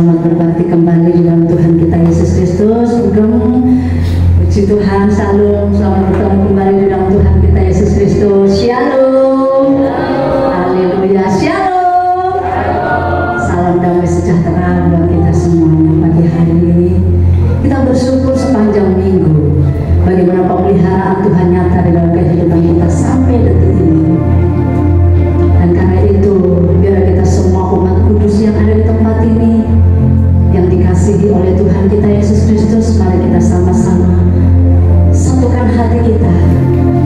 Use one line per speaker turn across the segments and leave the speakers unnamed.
selamat berbakti kembali di dalam Tuhan kita Yesus Kristus. Puji Tuhan, salam, selamat bertemu kembali di dalam Tuhan kita Yesus Kristus. Shalom, haleluya, shalom. Salam damai sejahtera buat kita semuanya pagi hari ini. Kita bersyukur sepanjang minggu bagaimana pemeliharaan Tuhan nyata di dalam kehidupan kita sampai detik ini. Dan karena itu, biar kita semua umat kudus yang ada di tempat ini, yang dikasihi oleh Tuhan kita Yesus Kristus, mari kita sama-sama satukan hati kita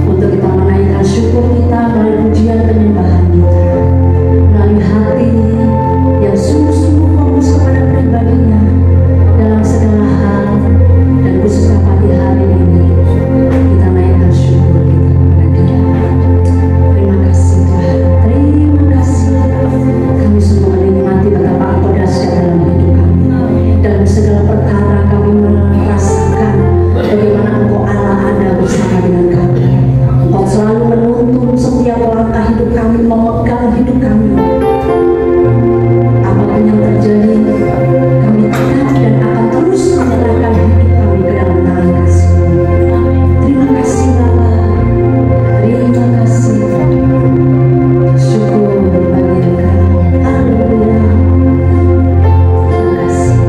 untuk kita menaikkan syukur kita melalui pujian penyembahan kita, melalui hati yang sungguh-sungguh fokus kepada pribadinya dalam segala hal. Dan khususnya pagi hari ini kita naikkan syukur kita kepada Dia. Terima kasih Tuhan, terima kasih. Kami semua menikmati betapa Engkau dahsyat dalam hidup kami. Dalam segala perkara kami merasakan bagaimana Engkau Allah ada bersama dengan kami. Engkau selalu menuntun setiap langkah hidup kami, memegang hidup kami. Apapun yang terjadi, kami tetap dan akan terus menyerahkan hidup kami ke dalam tangan kasih-Mu. Terima kasih Bapa, terima kasih. Syukur bagi Engkau. Haleluya. Terima kasih.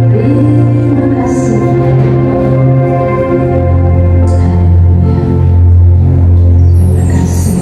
Terima kasih. Haleluya. Terima kasih.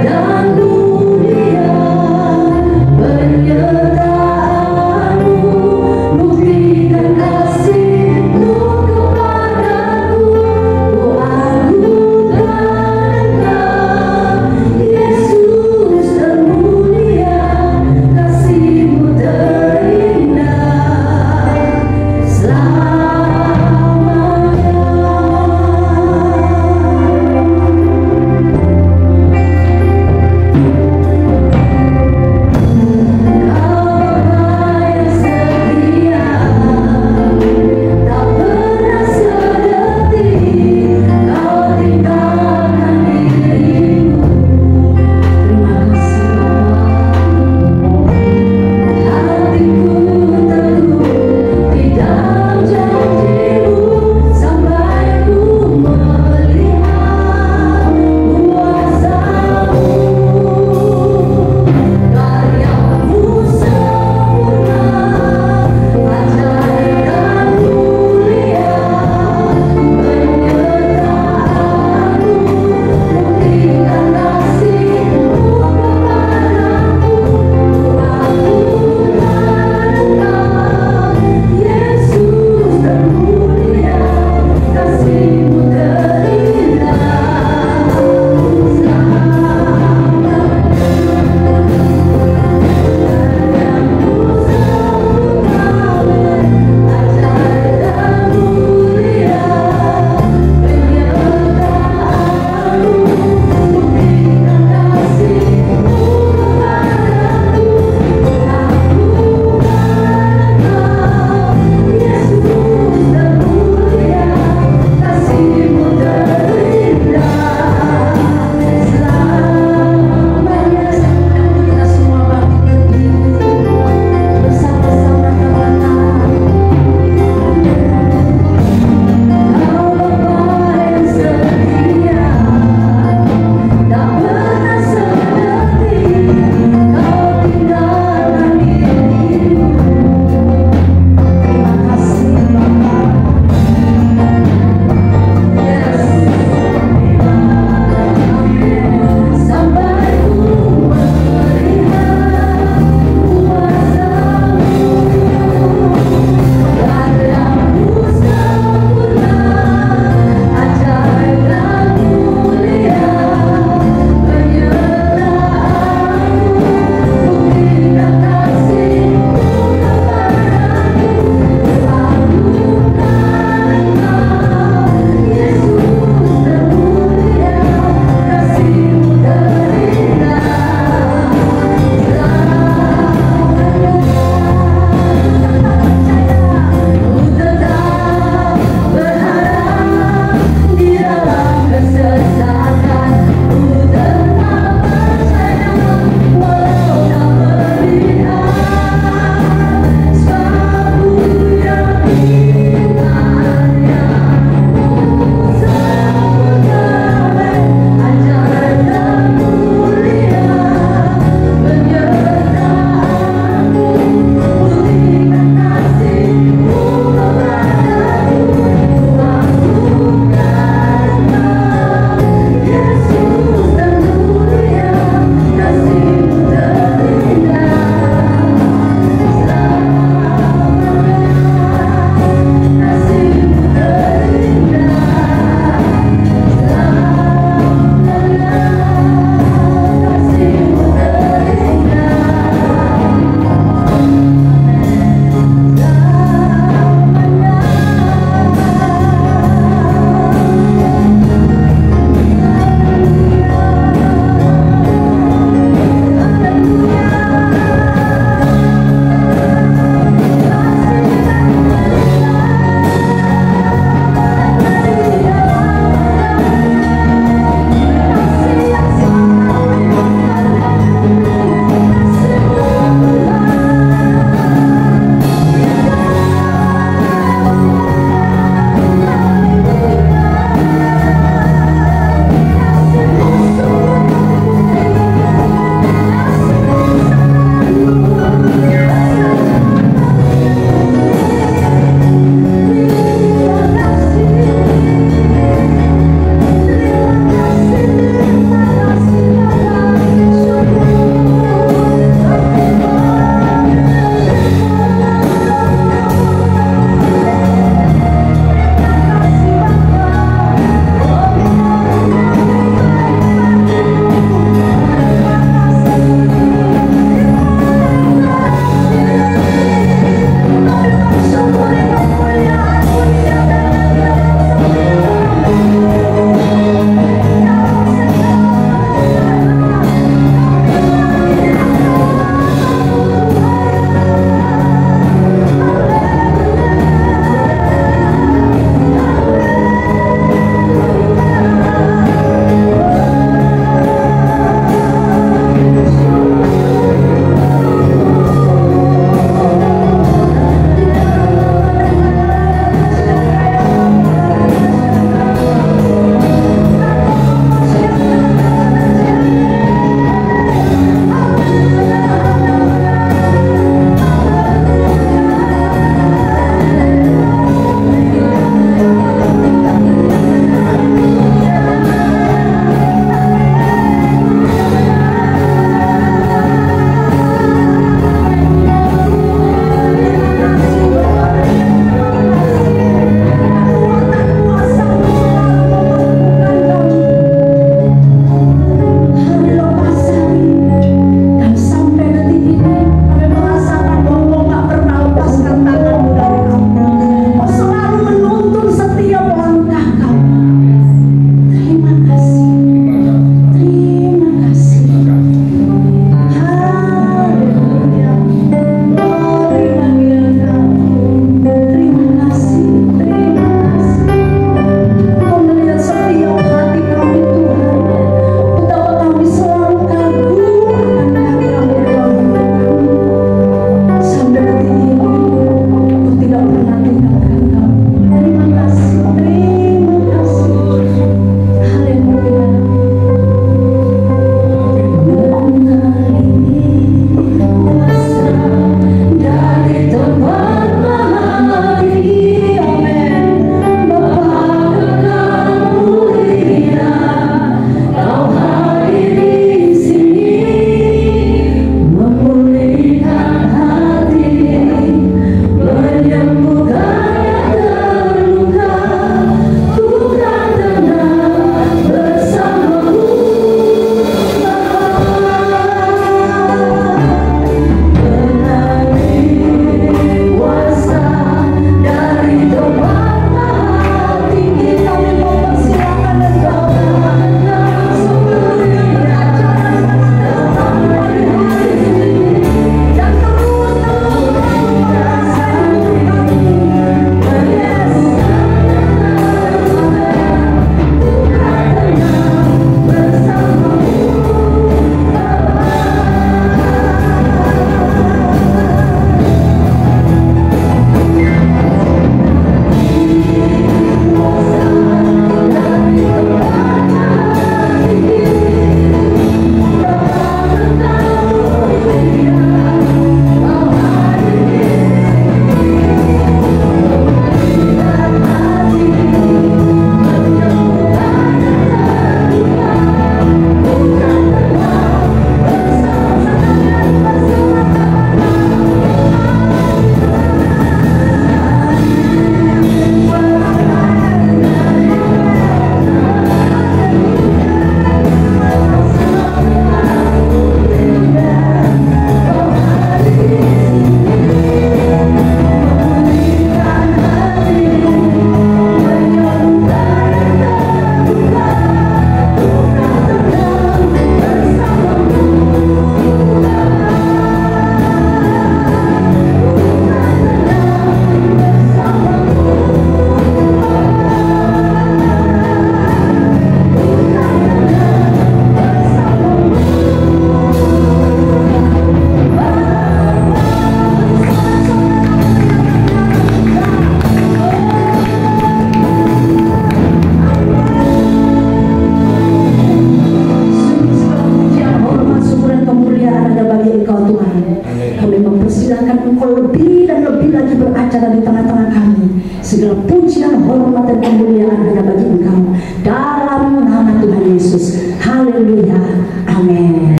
penghormatan kemuliaan hanya bagi Engkau. Dalam nama Tuhan Yesus. Haleluya. Amin.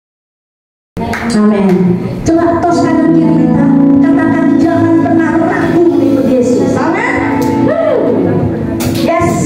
Amin. Coba tos kanan kiri kita, katakan jangan pernah ragu ikut Yesus. Amin. Yes.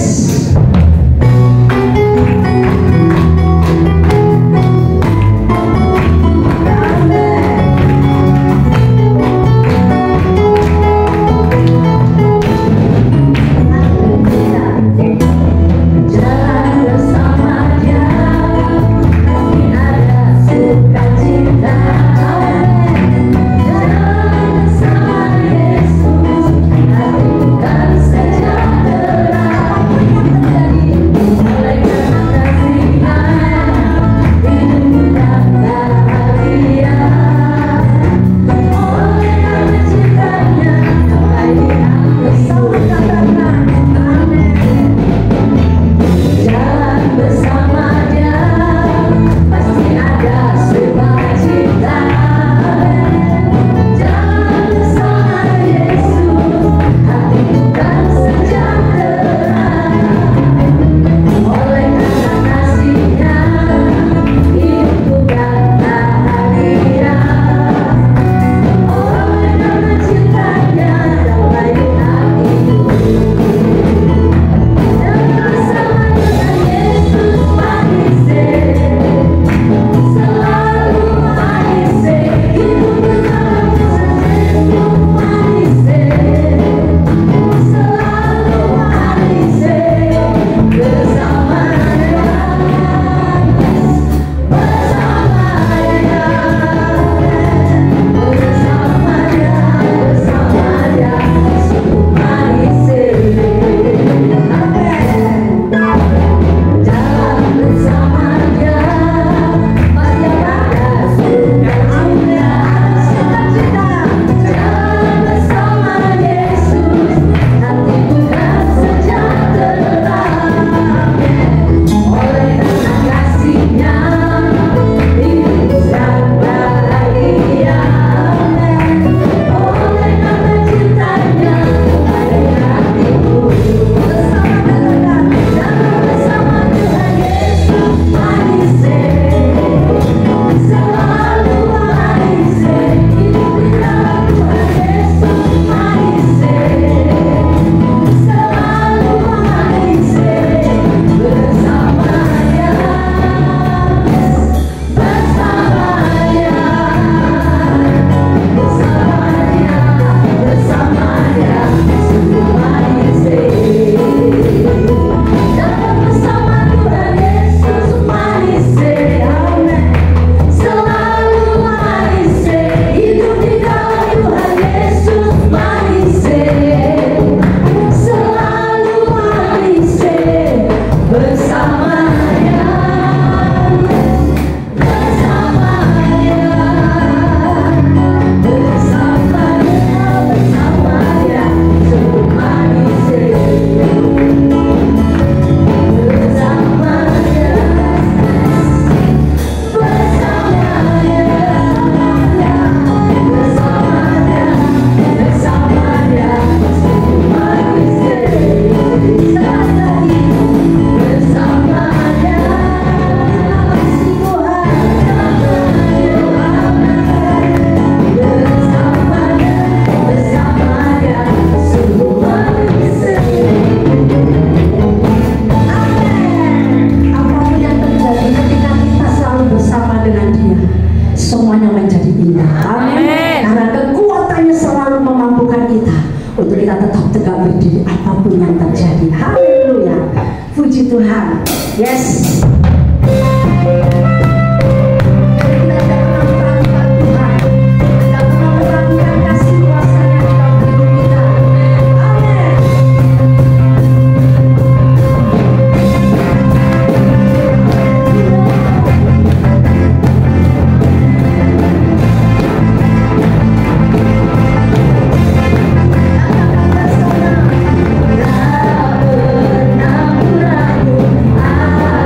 Yes.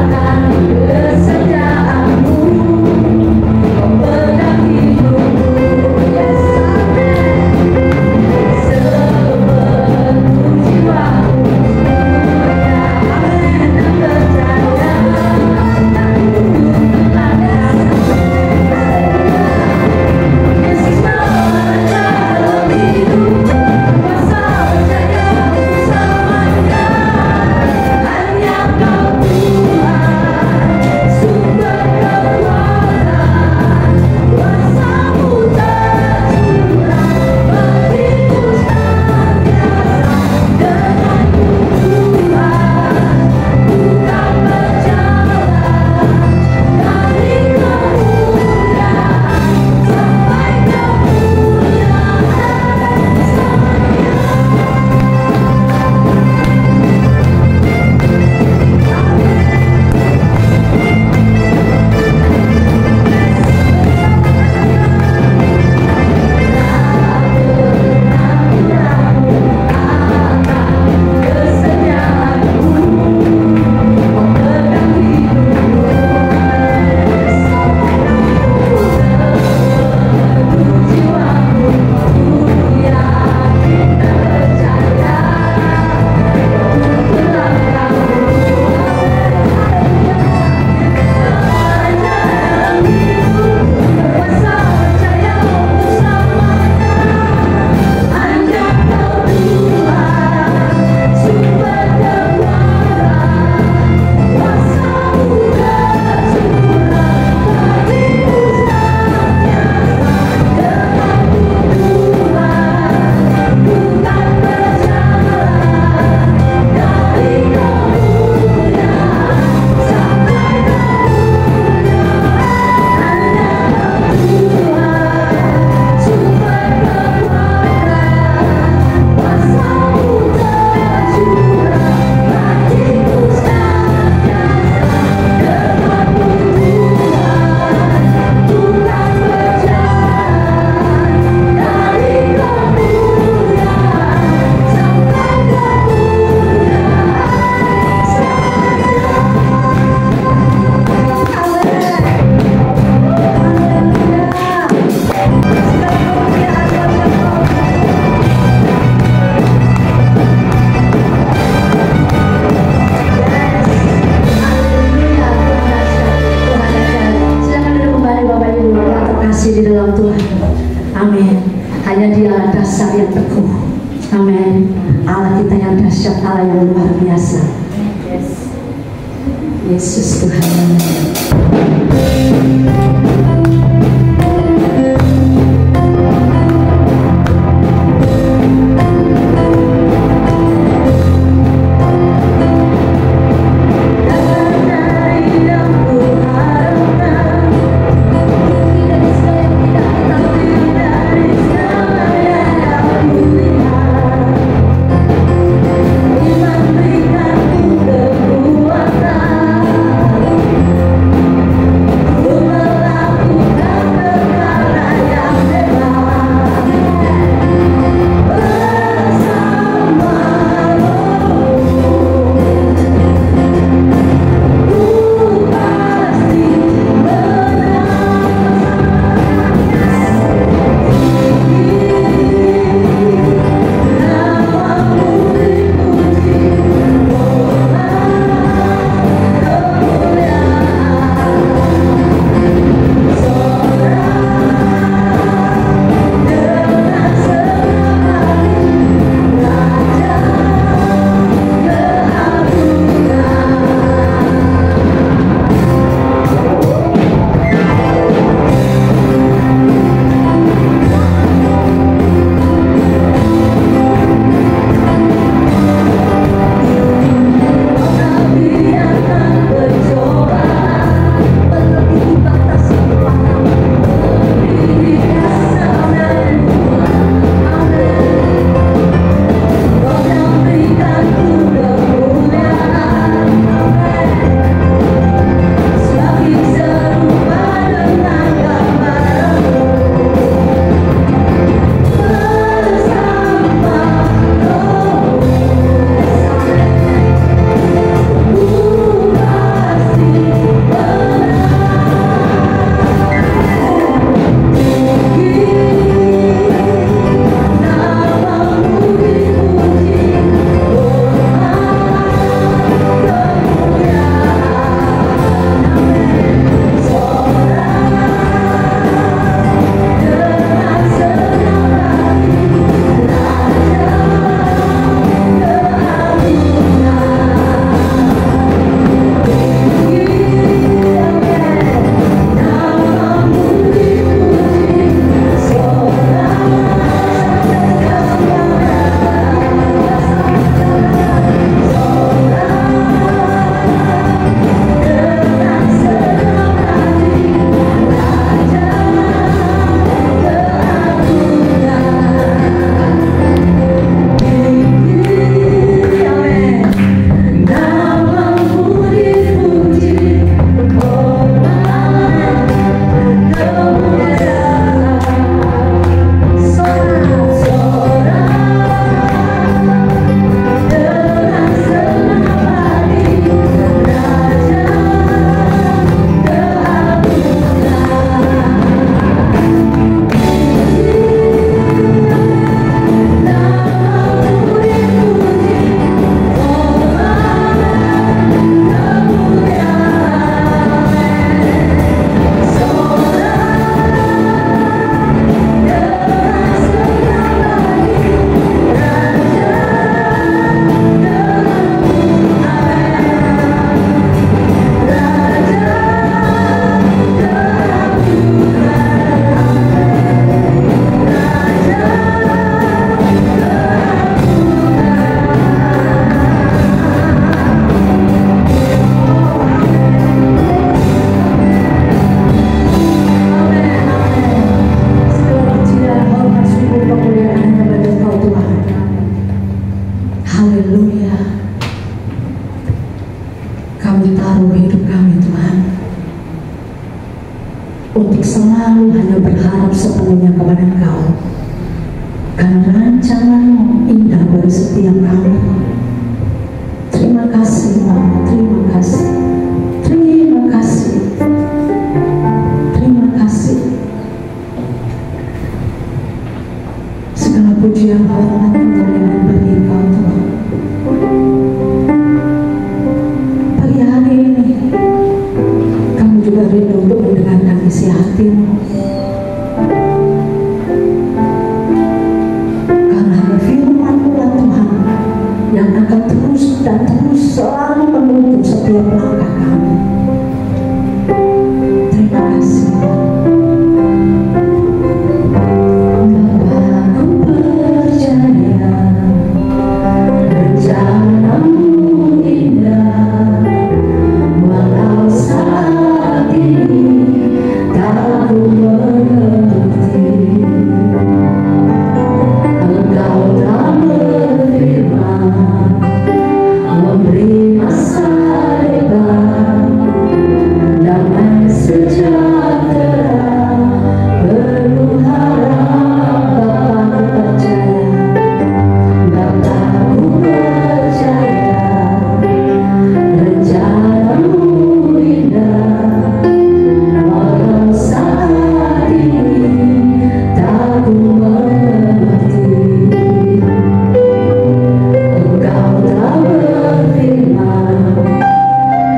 Akan
dahsyat Allah yang luar biasa. Yesus Tuhan.
untuk selalu hanya berharap sepenuhnya kepada Engkau, karena rancangan-Mu indah bagi setiap kami. Terima kasih, Bapa. Terima kasih. Terima kasih. Terima kasih. Segala pujian, hormat, kemuliaan bagi Engkau, Tuhan. Pagi hari ini kami juga rindu untuk mendengarkan isi hati-Mu, karena hanya firman-Mu lah Tuhan yang akan terus selalu menuntun setiap langkah kami. Terima kasih. Bapa, ku percaya rencanamu indah, walau saat ini tak ku mengerti. Engkau telah berfirman, memberi masa depan, damai sejahtera, penuh harap. Bapa, ku percaya rencanamu indah, walau saat ini tak ku mengerti. Engkau telah berfirman,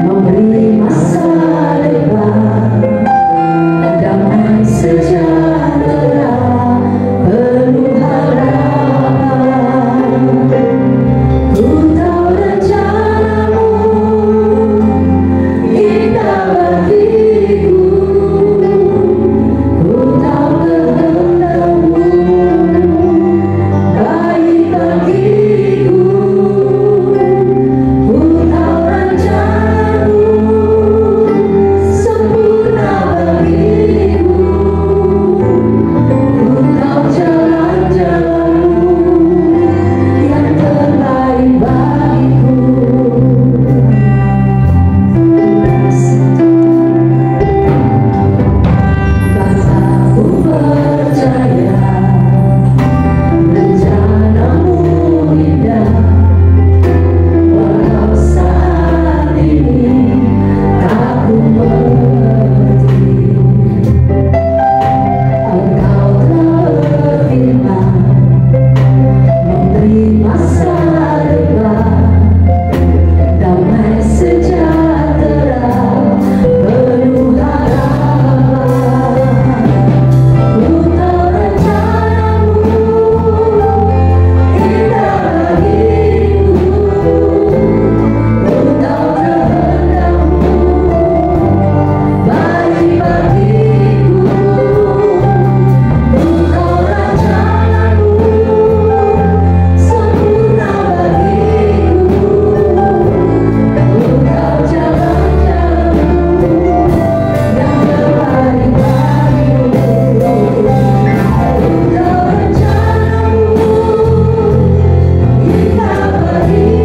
memberi masa depan, damai sejahtera, penuh harapan. Ku tahu rencanamu indah bagiku, ku tahu kehendakmu baik bagiku, ku tahu rencanamu sempurna bagiku, ku tahu jalan-jalanmu yang terbaik bagiku. Bapa, ku percaya rencanamu indah, walau saat ini tak ku mengerti. Engkau telah berfirman, memberi masa depan, damai sejahtera, penuh harapan. Ku tahu rencanamu indah bagiku, ku tahu kehendakmu baik bagiku, ku tahu rencanamu sempurna bagiku, ku tahu jalan-jalanmu yang terbaik bagiku, ku tahu rencanamu indah bagiku,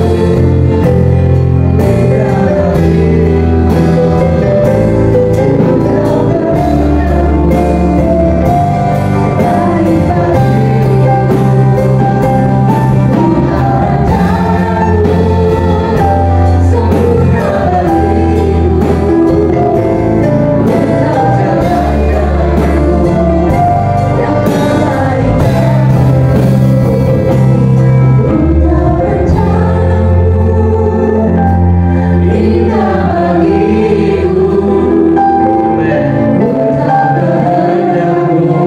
amin. Ku tahu kehendakmu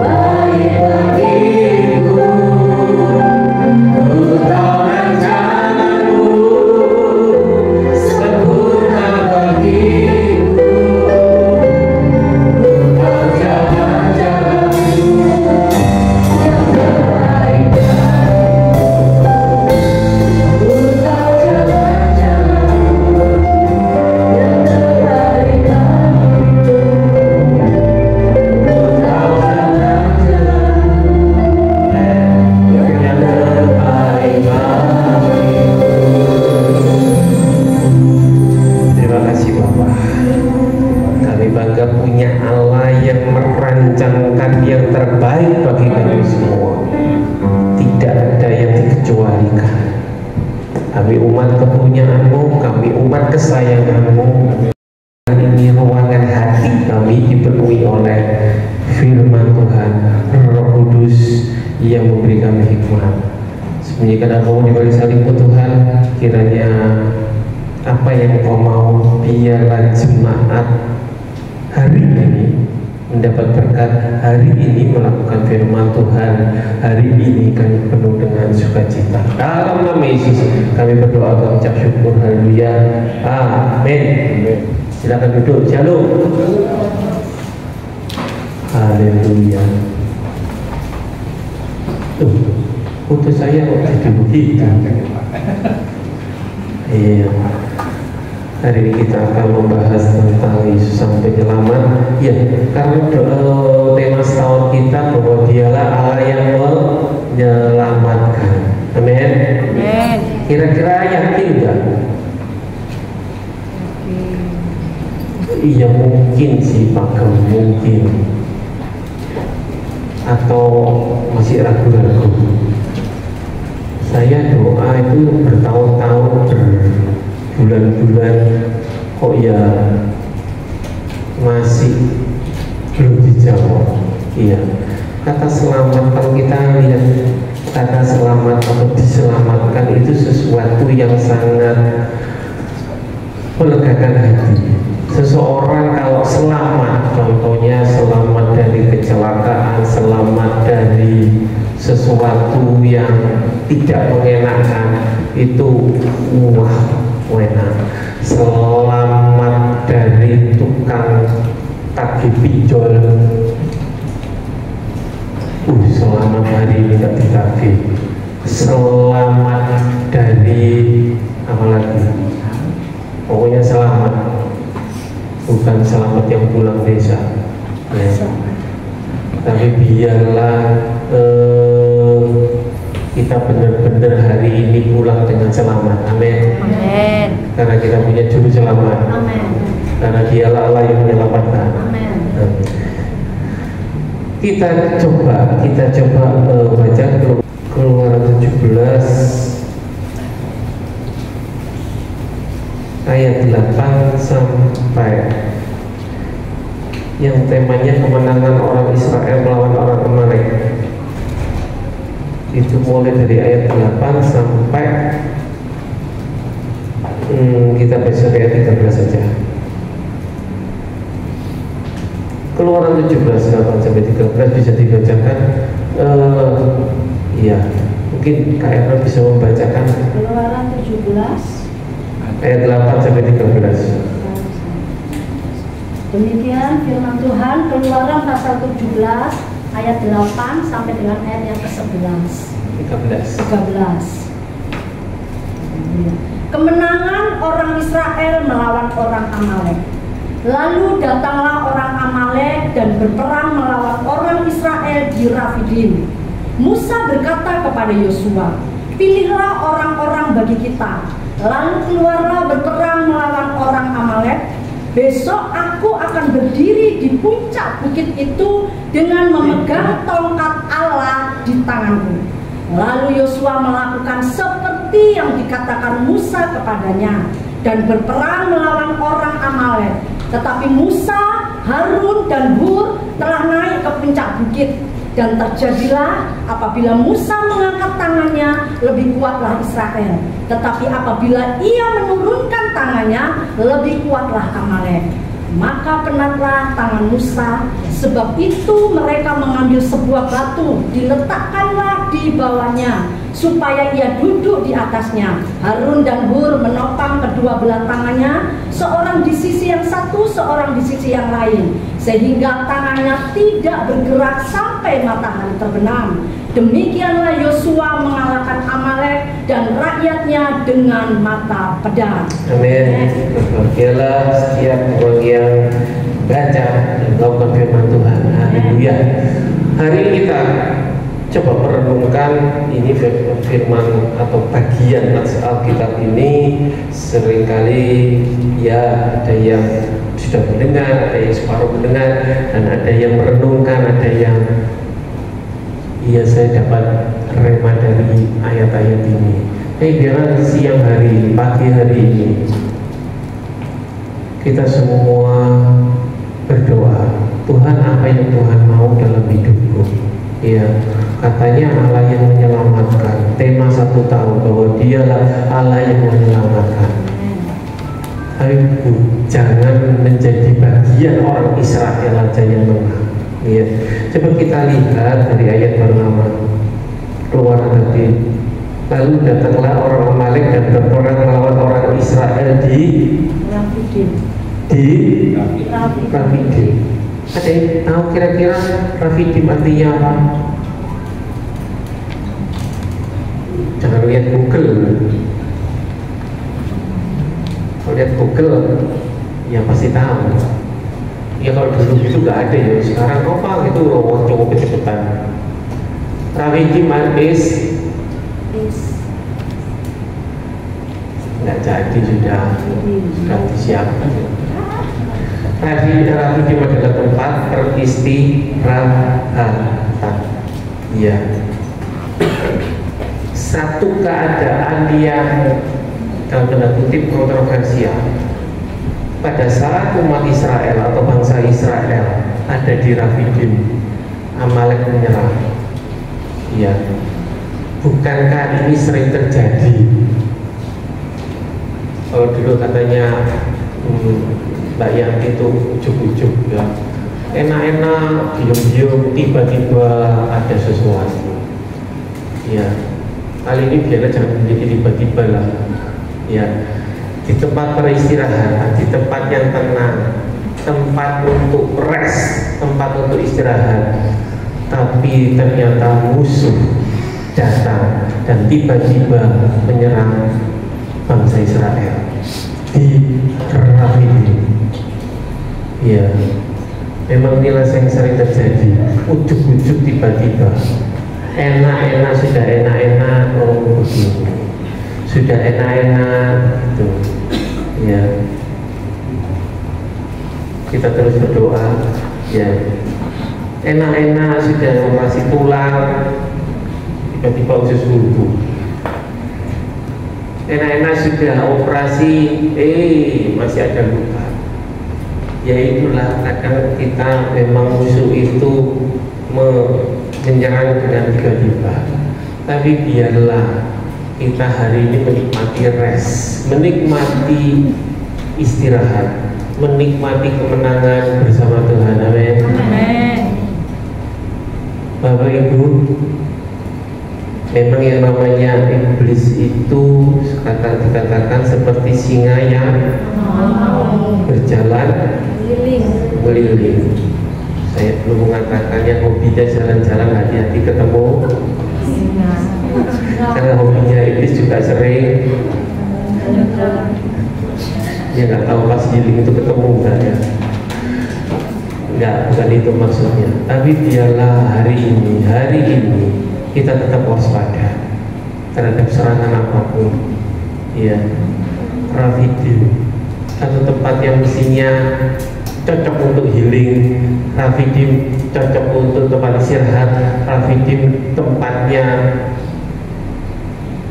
baik bagiku, ku tahu rencanamu sempurna bagiku, ku tahu jalan-jalanmu yang terbaik
Kami umat kepunyaan karuniaan-Mu, kami umat kesayangan-Mu. Ini ruangan hati kami dipenuhi oleh firman Tuhan, Roh Kudus yang memberi kami hikmat. Sembunyikan aku di balik salib-Mu Tuhan, kiranya apa yang Kau mau, biarlah jemaat hari ini mendapat berkat, hari ini melakukan firman Tuhan, hari ini kami penuh dengan sukacita. Dalam nama Yesus kami berdoa dan ucap syukur, haleluya, amin. Silakan duduk, shalom, haleluya. Tuh, foto saya kok jadi begitu. Iya. Hari ini kita akan membahas tentang Yesus Sang Penyelamat. Ya, karena tema setahun kita bahwa Dialah Allah yang menyelamatkan. Amin. Kira-kira yakin nggak? Iya, mungkin sih Pak, mungkin. Atau masih ragu-ragu? Saya doa itu bertahun-tahun, bulan-bulan, kok ya masih belum dijawab. Iya, kata selamat, kalau kita lihat kata selamat atau diselamatkan itu sesuatu yang sangat melegakan hati. Seseorang kalau selamat, contohnya selamat dari kecelakaan, selamat dari sesuatu yang tidak mengenakan, itu wah, enak. Selamat dari tukang tagih pinjol, selamat hari ini tidak ditagih. Selamat dari apa lagi? Pokoknya selamat, bukan selamat yang pulang desa ya. Tapi biarlah kita benar-benar hari ini pulang dengan selamat. Amin.
Amin.
Karena kita punya juru selamat.
Amin.
Karena Dialah Allah yang menyelamatkan.
Amin.
Kita coba baca Keluaran 17 ayat 8 sampai yang temanya kemenangan orang Israel melawan orang Amalek. Itu mulai dari ayat 8 sampai kita baca ayat 13 saja. Keluaran 17 8 sampai 13 bisa dibacakan. Iya, mungkin Kak Erna bisa membacakan
Keluaran 17
ayat 8 sampai 13.
Demikian firman Tuhan, Keluaran pasal 17 ayat 8 sampai dengan ayat yang ke-11. 13. Kemenangan orang Israel melawan orang Amalek. Lalu datanglah orang Amalek dan berperang melawan orang Israel di Rafidim. Musa berkata kepada Yosua, "Pilihlah orang-orang bagi kita, lalu keluarlah berperang melawan orang Amalek. Besok aku akan berdiri di puncak bukit itu dengan memegang tongkat Allah di tanganku." Lalu Yosua melakukan seperti yang dikatakan Musa kepadanya dan berperang melawan orang Amalek. Tetapi Musa, Harun, dan Hur telah naik ke puncak bukit. Dan terjadilah apabila Musa mengangkat tangannya, lebih kuatlah Israel. Tetapi apabila ia menurunkan tangannya, lebih kuatlah Amalek. Maka penatlah tangan Musa, sebab itu mereka mengambil sebuah batu, diletakkanlah di bawahnya, supaya ia duduk di atasnya. Harun dan Hur menopang kedua belah tangannya, seorang di sisi yang satu, seorang di sisi yang lain, sehingga tangannya tidak bergerak sampai matahari terbenam. Demikianlah Yosua mengalahkan Amalek dan rakyatnya dengan mata pedang.
Amin. Berbahagialah setiap orang yang baca dan melakukan firman Tuhan. Haleluya. Hari ini kita coba merenungkan ini firman atau bagian Alkitab ini. Seringkali ya ada yang sudah mendengar, ada yang separuh mendengar, dan ada yang merenungkan, ada yang saya dapat rema dari ayat-ayat ini. biarlah siang hari, pagi hari ini kita semua berdoa, Tuhan, apa yang Tuhan mau dalam hidupku. Ya, katanya Allah yang menyelamatkan. Tema 1 tahun bahwa Dialah Allah yang menyelamatkan. Ibu, jangan menjadi bagian orang Israel aja yang menang. Ya, coba kita lihat dari ayat pertama keluar tadi. Lalu datanglah orang Amalek dan berperang melawan orang Israel di Rafidim. Ada yang tahu kira-kira Rafidim artinya apa? Jangan lihat Google. Kalau lihat Google, ya pasti tahu. Ya kalau dulu itu nggak ada ya. Sekarang apa gitu loh, cukup kecepatan. Rafidim is nggak jadi, sudah disiapkan. Rafidim adalah tempat peristirahatan. Ya, satu keadaan yang dalam tanda kutip kontroversial. Pada saat umat Israel atau bangsa Israel ada di Rafidim, Amalek menyerang. Ya, bukankah ini sering terjadi? Kalau dulu katanya Mbak Yanti itu ujuk-ujuk ya, enak-enak, diam-diam, tiba-tiba ada sesuatu. Ya, kali ini biarlah jangan menjadi tiba-tiba lah. Ya, di tempat beristirahat, di tempat yang tenang, tempat untuk rest, tempat untuk istirahat, tapi ternyata musuh datang dan tiba-tiba menyerang bangsa Israel di Rafidim. Ya, memang inilah yang sering terjadi. Ujuk-ujuk tiba-tiba, enak-enak, sudah enak-enak, oh begini, sudah enak-enak gitu. Ya, kita terus berdoa. Ya, enak-enak sudah operasi tulang, tiba-tiba usus buntu. Enak-enak sudah operasi, masih ada luka. Ya itulah, kadang kita memang musuh itu menyerang dengan tiba-tiba. Tapi biarlah kita hari ini menikmati rest, menikmati istirahat, menikmati kemenangan bersama Tuhan. Amin. Bapak Ibu, memang yang namanya iblis itu dikatakan seperti singa yang berjalan meliling. Saya belum mengatakannya hobinya jalan-jalan, hati-hati ketemu singa. Karena hobinya iblis juga sering, ya nggak tahu pas healing itu ketemu enggak ya. Enggak, bukan itu maksudnya. Tapi biarlah hari ini kita tetap waspada terhadap serangan apapun. Ya, Rafidim, satu tempat yang mestinya cocok untuk healing. Rafidim cocok untuk tempat istirahat. Rafidim tempatnya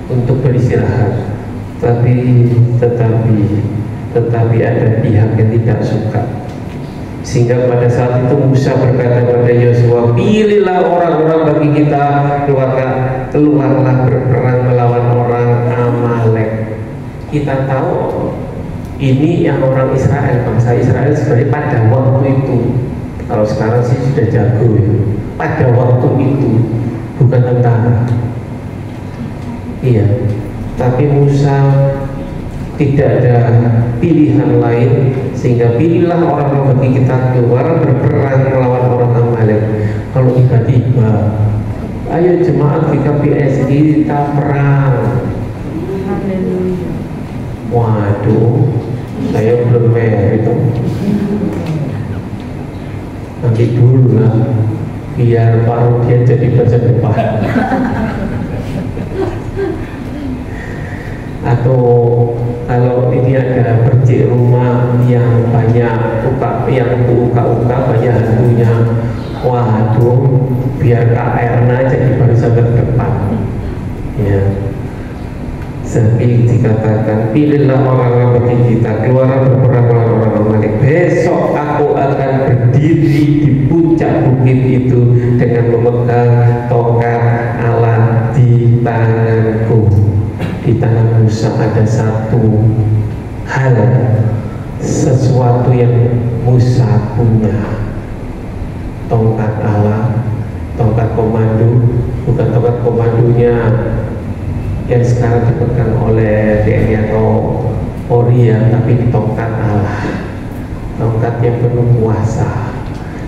untuk beristirahat. Tetapi ada pihak yang tidak suka. Sehingga pada saat itu Musa berkata kepada Yosua, pilihlah orang-orang bagi kita, keluarlah berperang melawan orang Amalek. Kita tahu ini yang orang Israel, bangsa Israel sebenarnya pada waktu itu, kalau sekarang sih sudah jago ya, pada waktu itu bukan tentara. Iya, tapi Musa tidak ada pilihan lain, sehingga pilihlah orang-orang bagi kita keluar berperang melawan orang Amalek. Kalau tiba-tiba, ayo jemaat GKPS kita perang. Waduh, saya belum merit itu. Nanti dulu lah, biar Pak Rudian jadi baca depan. Atau kalau ini ada percik rumah yang banyak yang uka-uka banyak hantunya, waduh, biar Kak Erna jadi barisan terdepan. Ya, Tapi dikatakan, pilihlah orang bagi kita, keluar berperang melawan orang Amalek. Besok aku akan berdiri di puncak bukit itu dengan memegang tongkat Allah di tanganku. Di tangan Musa ada satu hal, sesuatu yang Musa punya. Tongkat Allah, tongkat komando, bukan tongkat komandonya yang sekarang dipegang oleh TNI atau Polri ya, tapi di tongkat Allah, tongkat yang penuh kuasa.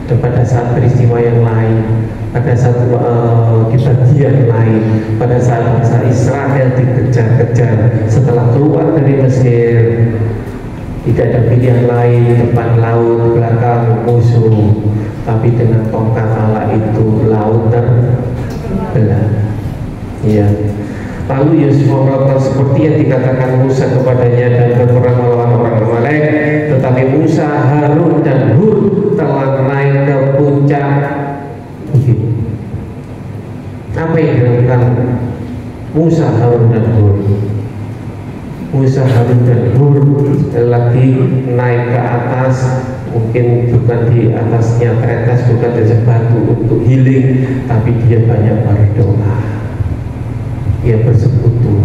Dan pada saat peristiwa yang lain, pada saat di bagian lain, pada saat bangsa Israel dikejar-kejar setelah keluar dari Mesir, tidak ada pilihan lain, depan laut, belakang musuh, tapi dengan tongkat Allah itu laut terbelah. Ya. Lalu Yosua melakukan seperti yang dikatakan Musa kepadanya dan berperang melawan orang Amalek. Tetapi Musa, Harun dan Hur telah naik ke puncak bukit. Apa yang dilakukan Musa, Harun dan Hur? Musa, Harun dan Hur lagi naik ke atas, mungkin bukan di atasnya teretas, bukan di batu untuk healing, tapi dia banyak berdoa. Dia bersekutu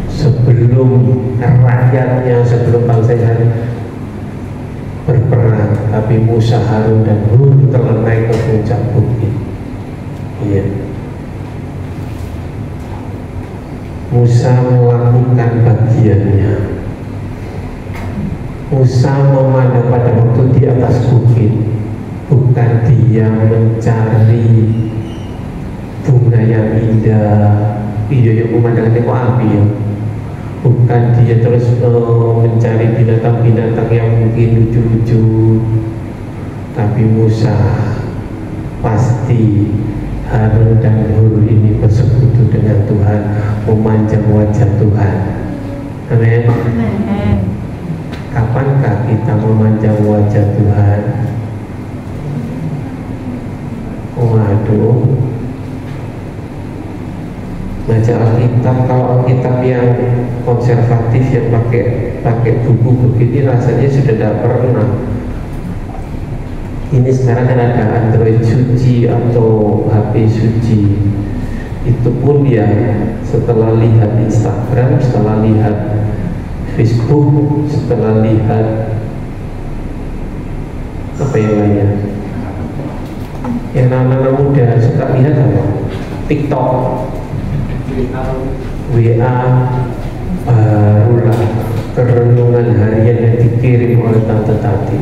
sebelum rakyatnya, sebelum bangsanya berperang. Tapi Musa, Harun dan Hur telah naik ke puncak bukit. Iya. Musa melakukan bagiannya. Musa memandang pada waktu di atas bukit, bukan dia mencari bunga yang indah. Iya, yang pemandangannya kok api ya. Bukan dia terus mencari binatang-binatang yang mungkin lucu-lucu. Tapi Musa pasti, Harun dan Hur ini bersekutu dengan Tuhan, memanjang wajah Tuhan. Amin. Kapankah kita memanjang wajah Tuhan? Waduh, baca Alkitab, kalau Alkitab yang konservatif yang pakai buku begini rasanya sudah tidak pernah. Ini sekarang kan ada Android suci atau HP suci. Itu pun ya setelah lihat Instagram, setelah lihat Facebook, setelah lihat apa yang lainnya, yang anak-anak muda suka lihat apa? TikTok, WA, barulah kerenungan harian yang dikirim oleh Tante Tati.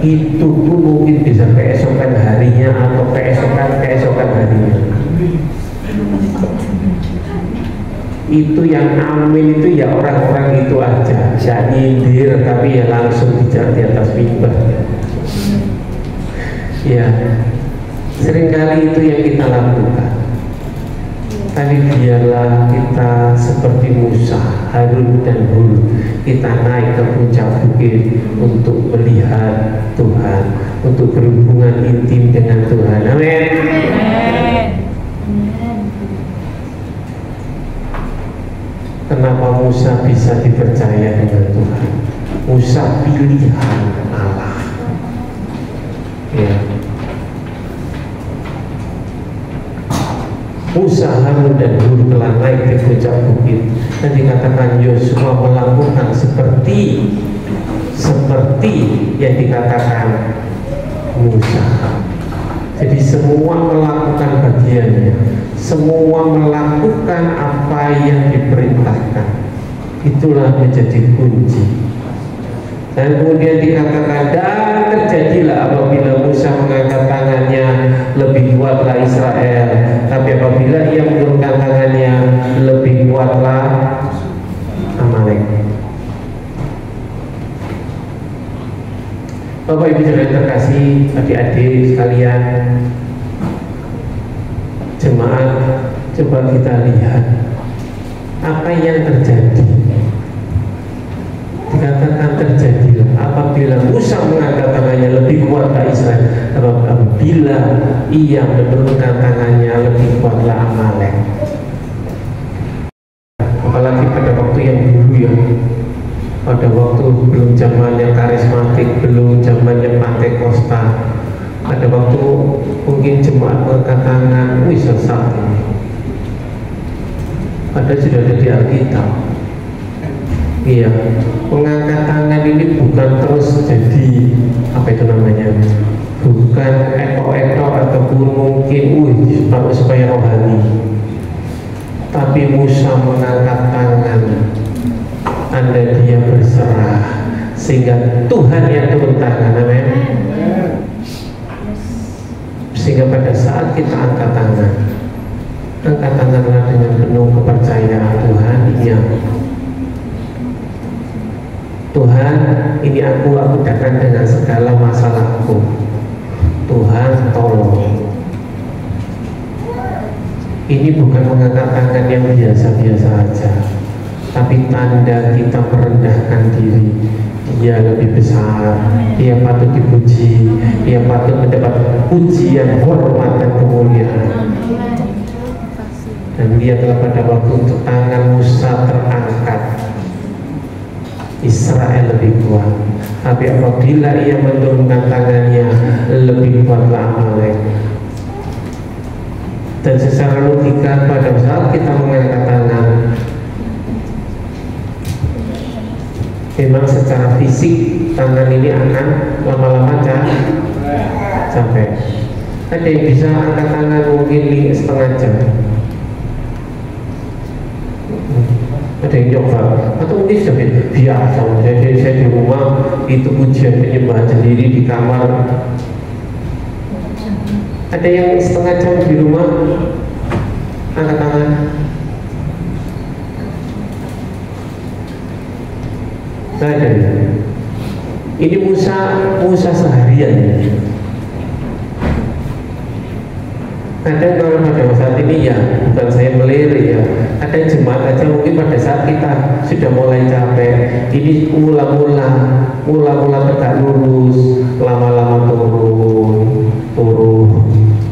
Itu pun mungkin bisa keesokan harinya atau keesokan harinya. Itu yang amin itu ya orang-orang itu aja, ya nyindir tapi ya langsung bicara di atas mimbar. Ya, seringkali itu yang kita lakukan. Tapi biarlah kita seperti Musa, Harun dan Hur, kita naik ke puncak bukit untuk melihat Tuhan, untuk berhubungan intim dengan Tuhan. Amin. Kenapa Musa bisa dipercaya dengan Tuhan? Musa pilihan Allah. Ya. Musa, Harun dan Hur telah naik di puncak bukit dan dikatakan Yosua melakukan seperti yang dikatakan Musa. Jadi semua melakukan bagiannya, semua melakukan apa yang diperintahkan. Itulah menjadi kunci. Dan kemudian dikatakan, dan terjadilah apabila Musa mengangkat tangannya, lebih kuatlah Israel. Tapi apabila ia menurunkan tangannya, lebih kuatlah Amalek. Bapak Ibu Saudara terkasih, adik-adik sekalian, jemaat, coba kita lihat apa yang terjadi. Dikatakan terjadilah apabila Musa mengangkat tangannya, lebih kuatlah Israel. Apabila ia menurunkan tangannya, lebih kuatlah Amalek. waktu yang dulu ya, pada waktu belum zamannya karismatik, belum zamannya Pantekosta, ada waktu mungkin jemaat mengangkat tangan, wih sesat ini. Ada sudah ada di Alkitab. Iya, mengangkat tangan ini bukan terus jadi apa itu namanya, bukan ekor-ekor ataupun mungkin supaya rohani. Tapi Musa mengangkat tangan, anda dia berserah sehingga Tuhan yang turun tangan, amin. Sehingga pada saat kita angkat tanganlah dengan penuh kepercayaan. Tuhan, iya Tuhan, ini aku datang dengan segala masalahku. Tuhan, tolong. Ini bukan mengangkat tangan yang biasa-biasa aja, tapi tanda kita merendahkan diri. Dia lebih besar, dia patut dipuji, dia patut mendapat pujian, hormat dan kemuliaan. Dan lihatlah pada waktu untuk tangan Musa terangkat, Israel lebih kuat. Tapi apabila ia menurunkan tangannya, lebih kuatlah Amalek. Dan secara logika pada saat kita mengangkat tangan, memang secara fisik tangan ini akan lama-lama capek. Ada yang bisa angkat tangan mungkin setengah jam, ada yang coba, atau mungkin sudah biasa. Saya di rumah itu pujian penyembahan sendiri di kamar. Ada yang setengah jam di rumah angkat tangan. Ada. Ini Musa seharian. Kadang kalau pada saat ini ya, bukan saya melirik ya, ada jemaat aja mungkin pada saat kita sudah mulai capek, ini mula-mula tegak lurus, lama-lama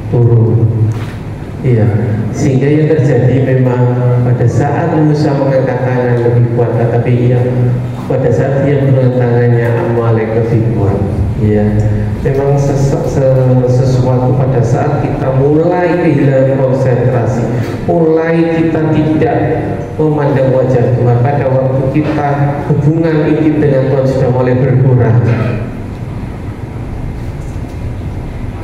turun. Iya, sehingga yang terjadi memang pada saat Musa mengangkat tangan lebih kuat, tapi iya pada saat dia mengangkat tangannya Amalek lebih kuat. Iya, memang sesuatu pada saat kita mulai kehilangan konsentrasi, mulai kita tidak memandang wajah Tuhan, pada waktu kita hubungan intim dengan Tuhan sudah mulai berkurang.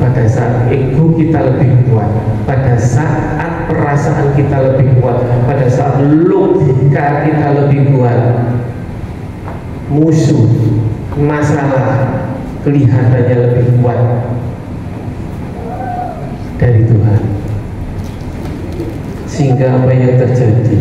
Pada saat ego kita lebih kuat, pada saat perasaan kita lebih kuat, pada saat logika kita lebih kuat, musuh, masalah kelihatannya lebih kuat dari Tuhan. Sehingga apa yang terjadi?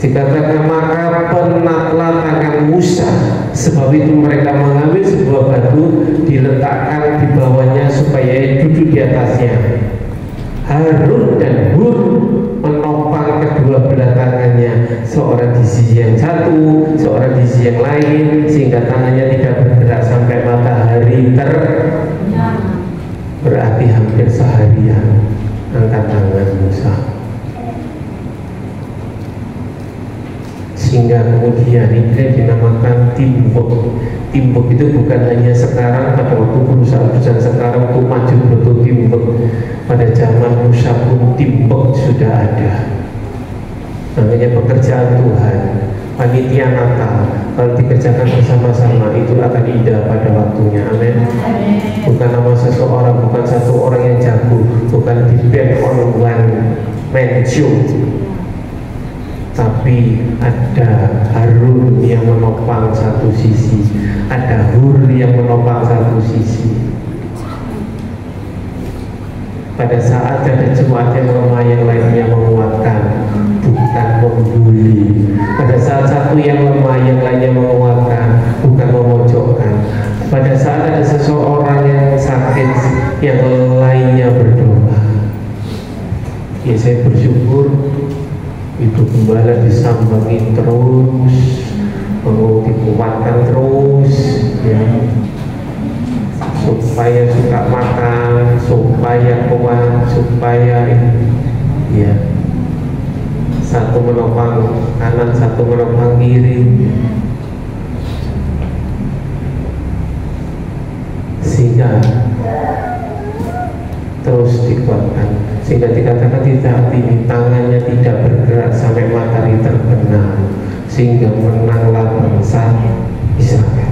Dikatakan maka penatlah tangan Musa, sebab itu mereka mengambil sebuah batu, diletakkan di bawahnya supaya duduk di atasnya. Harun dan Hur menopang kedua belah tangannya, seorang di sisi yang satu, seorang di sisi yang lain, sehingga tangannya tidak bergerak sampai matahari berarti hampir seharian angkat tangan Musa. Sehingga kemudian ini dinamakan timbuk. Timbuk itu bukan hanya sekarang pada waktu perusahaan-perusahaan sekarang untuk maju betul timbuk. Pada zaman Musa pun timbuk sudah ada. Namanya pekerjaan Tuhan, panitia Natal. Kalau dikerjakan bersama-sama itu akan indah pada waktunya. Amin. Bukan nama seseorang, bukan satu orang yang jago, bukan depend on one man show, tapi ada Harun yang menopang satu sisi, ada Hur yang menopang satu sisi. Pada saat ada jemaat yang lemah, yang lainnya menguatkan, bukan membuli. Pada saat satu yang lemah, yang lainnya menguatkan, bukan memojokkan. Pada saat ada seseorang yang sakit, yang lainnya berdoa. Ya, saya bersyukur Ibu Gembala disambangin terus, mau dikuatkan terus, ya, supaya suka makan, supaya kuat, supaya ya satu menopang kanan, satu menopang kiri, sehingga terus dikuatkan, sehingga dikatakan di saat ini tangannya tidak bergerak sampai matahari terbenam, sehingga menanglah bangsa Israel.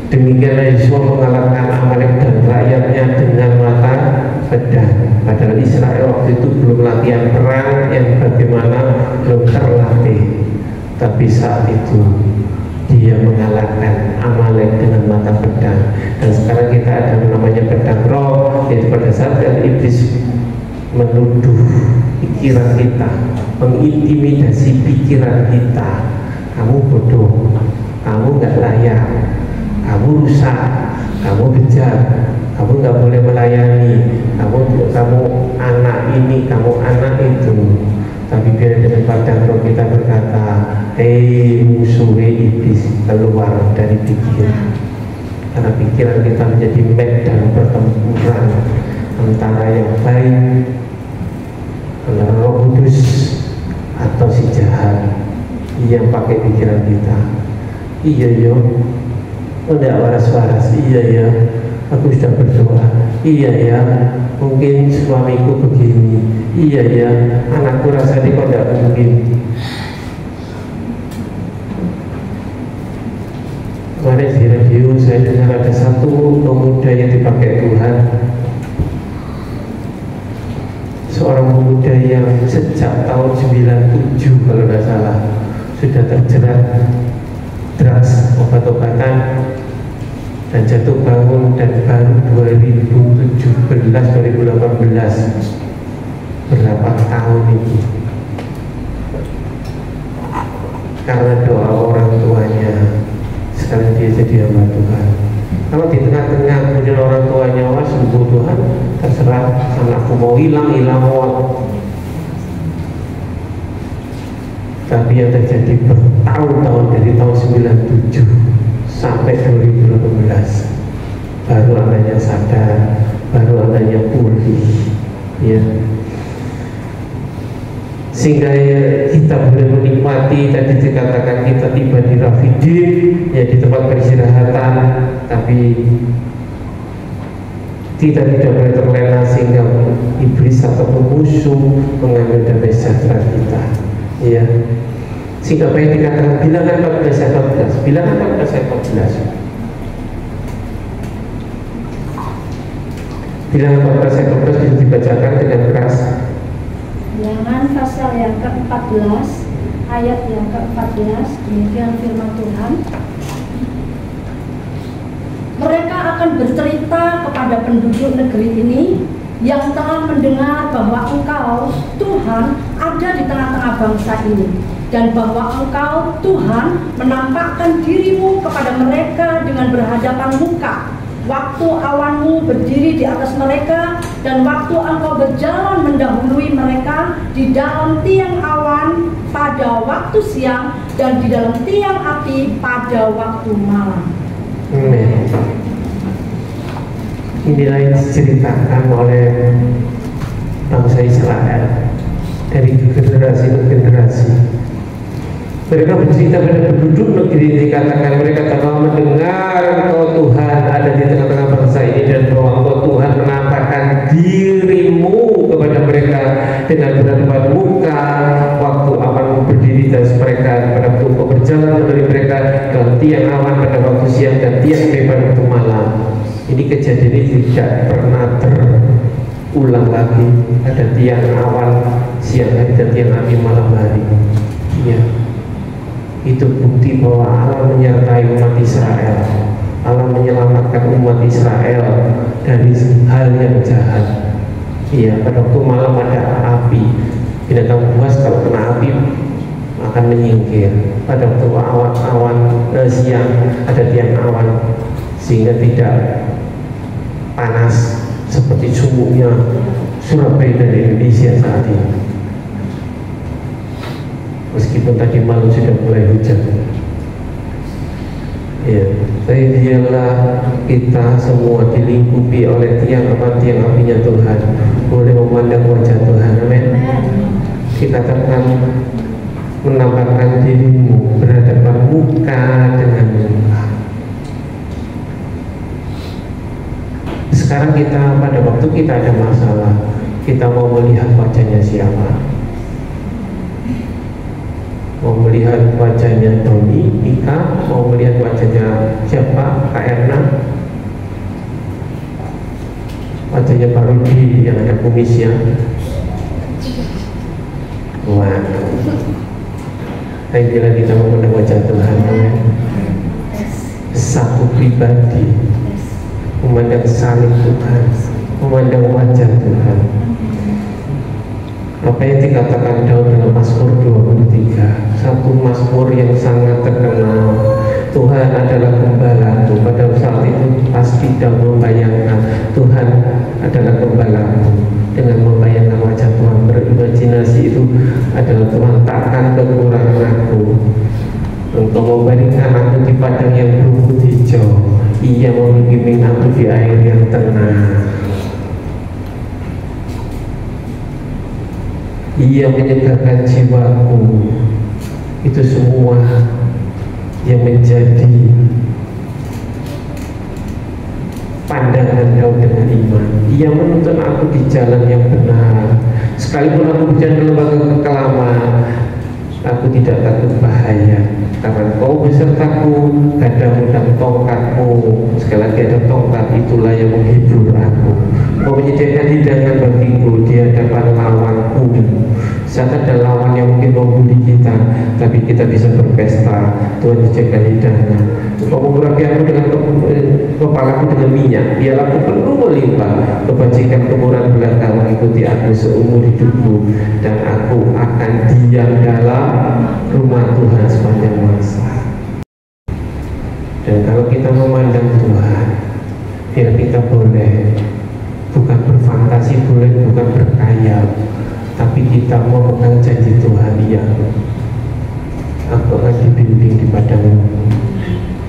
Demikianlah Yosua mengalahkan Amalek dan rakyatnya dengan mata pedang. Padahal Israel waktu itu belum latihan perang yang bagaimana, belum terlatih. Tapi saat itu dia mengalahkan Amalek dengan mata pedang. Dan sekarang kita ada namanya pedang roh, yaitu pada saat iblis menuduh pikiran kita, mengintimidasi pikiran kita, kamu bodoh, kamu nggak layak, kamu rusak, kamu bejat, kamu nggak boleh melayani, kamu anak ini, kamu anak itu. Tapi biar dengan padang roh kita berkata, hei musuh iblis, keluar dari pikiran. Karena pikiran kita menjadi medan pertempuran antara yang baik, antara Roh Kudus atau si jahat yang pakai pikiran kita. Iya yo, enggak waras-waras. Iya ya, aku sudah berdoa. Iya ya, mungkin suamiku begini. Iya ya, anakku rasanya kok enggak mungkin. Kemarin di radio saya dengar ada satu pemuda yang dipakai Tuhan, seorang pemuda yang sejak tahun 97 kalau nggak salah sudah terjerat drugs, obat-obatan, dan jatuh bangun, dan baru 2017-2018 berapa tahun ini karena doa orang tuanya sekarang dia jadi hamba Tuhan. Kalau di tengah-tengah kemudian orang tuanya, wah sungguh Tuhan terserah, anakku mau hilang mau. Tapi yang terjadi bertahun-tahun dari tahun 97 sampai 2018 baru anaknya sadar, baru anaknya pulih, ya. Sehingga kita boleh menikmati, tadi dikatakan kita tiba di Rafidim, ya, di tempat peristirahatan, tapi kita tidak boleh terlena sehingga iblis atau musuh mengambil damai sejahtera kita, ya. Sehingga apa yang dikatakan bilangan 14 ayat 14, bilangan 14 ayat 14, bilangan 14 ayat 14 bisa dibacakan dengan keras.
Bilangan pasal yang ke-14 ayat yang ke-14, demikian firman Tuhan. Mereka akan bercerita kepada penduduk negeri ini yang telah mendengar bahwa Engkau Tuhan ada di tengah-tengah bangsa ini, dan bahwa Engkau Tuhan menampakkan dirimu kepada mereka dengan berhadapan muka, waktu awanmu berdiri di atas mereka, dan waktu Engkau berjalan mendahului mereka di dalam tiang awan pada waktu siang dan di dalam tiang api pada waktu malam.
Inilah yang diceritakan oleh bangsa Israel dari generasi ke generasi. Mereka bercerita pada penduduk negeri, dikatakan mereka telah mendengar Engkau Tuhan ada di tengah-tengah bangsa ini, dan bahwa Engkau Tuhan menampakkan dirimu kepada mereka dengan berhadapan muka, waktu awan berdiri di atas mereka, pada waktu Engkau berjalan dari mereka dalam tiang awan pada waktu siang dan tiang api pada waktu malam. Ini kejadian ini tidak pernah terulang lagi. Ada tiang awan siang hari dan tiang api malam hari. Iya. Itu bukti bahwa Allah menyertai umat Israel. Allah menyelamatkan umat Israel dari hal yang jahat. Iya, pada waktu malam ada api. Binatang buas kalau kena api akan menyingkir. Pada waktu awan siang ada tiang awan sehingga tidak panas seperti sumuknya Surabaya dan Indonesia saat ini. Meskipun tadi malam sudah mulai hujan, Ya, tapi biarlah kita semua dilingkupi oleh tiang apinya Tuhan, boleh memandang wajah Tuhan. Amin. Dikatakan menampakkan dirimu berhadapan muka dengan muka. Sekarang kita pada waktu kita ada masalah, kita mau melihat wajahnya siapa? Mau melihat wajahnya Tony, Ika, mau melihat wajahnya siapa? Kak Erna, wajahnya Pak Rudi yang ada kumisnya. Waduh, tapi bila kita memandang wajah Tuhan, satu pribadi, memandang salib Tuhan, memandang wajah Tuhan. Apa yang dikatakan Daud dalam Mazmur 23, satu Mazmur yang sangat terkenal. Tuhan adalah gembalaku. Pada saat itu pasti Daud membayangkan Tuhan adalah gembalaku. Dengan membayangkan wajah Tuhan, berimajinasi itu adalah Tuhan takkan kekurangan aku. Engkau memberikan aku di padang yang berumput hijau, Ia membimbing aku di air yang tenang. Ia menyegarkan jiwaku. Itu semua yang menjadi pandangan Daud dengan iman. Ia menuntun aku di jalan yang benar. Sekalipun aku berjalan dalam lembah kekelaman, aku tidak takut bahaya, karena Kau besertaku, gadamu dan tongkatmu. Sekali lagi ada tongkat, itulah yang menghibur aku. Kau menyediakan hidangan bagiku di hadapan lawanku. Saat ada lawan yang mungkin membuli kita, tapi kita bisa berpesta. Tuhan menyediakan hidangan. Kau mengurapi aku dengan kepalaku dengan minyak, biarlah aku penuh melimpah. Kebajikan kemurahan belaka mengikuti aku seumur hidupku, dan aku akan diam dalam rumah Tuhan sepanjang masa. Dan kalau kita memandang Tuhan, biar kita boleh bukan berfantasi, boleh bukan berkhayal, tapi kita mau memegang janji Tuhan. Iya, aku akan dibimbing di padang,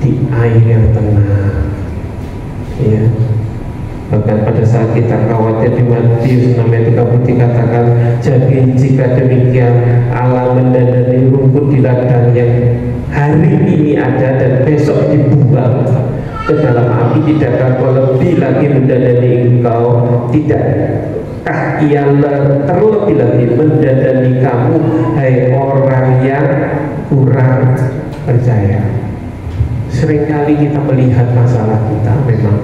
di air yang tenang. Ya, bahkan pada saat kita khawatir di Matius 6:30 dikatakan, jadi jika demikian Allah mendandani rumput di ladang yang hari ini ada dan besok dibuang ke dalam api, tidakkah Kau lebih lagi mendandani engkau? Tidakkah Ia terlebih lagi mendandani kamu, hai orang yang kurang percaya? Seringkali kita melihat masalah kita memang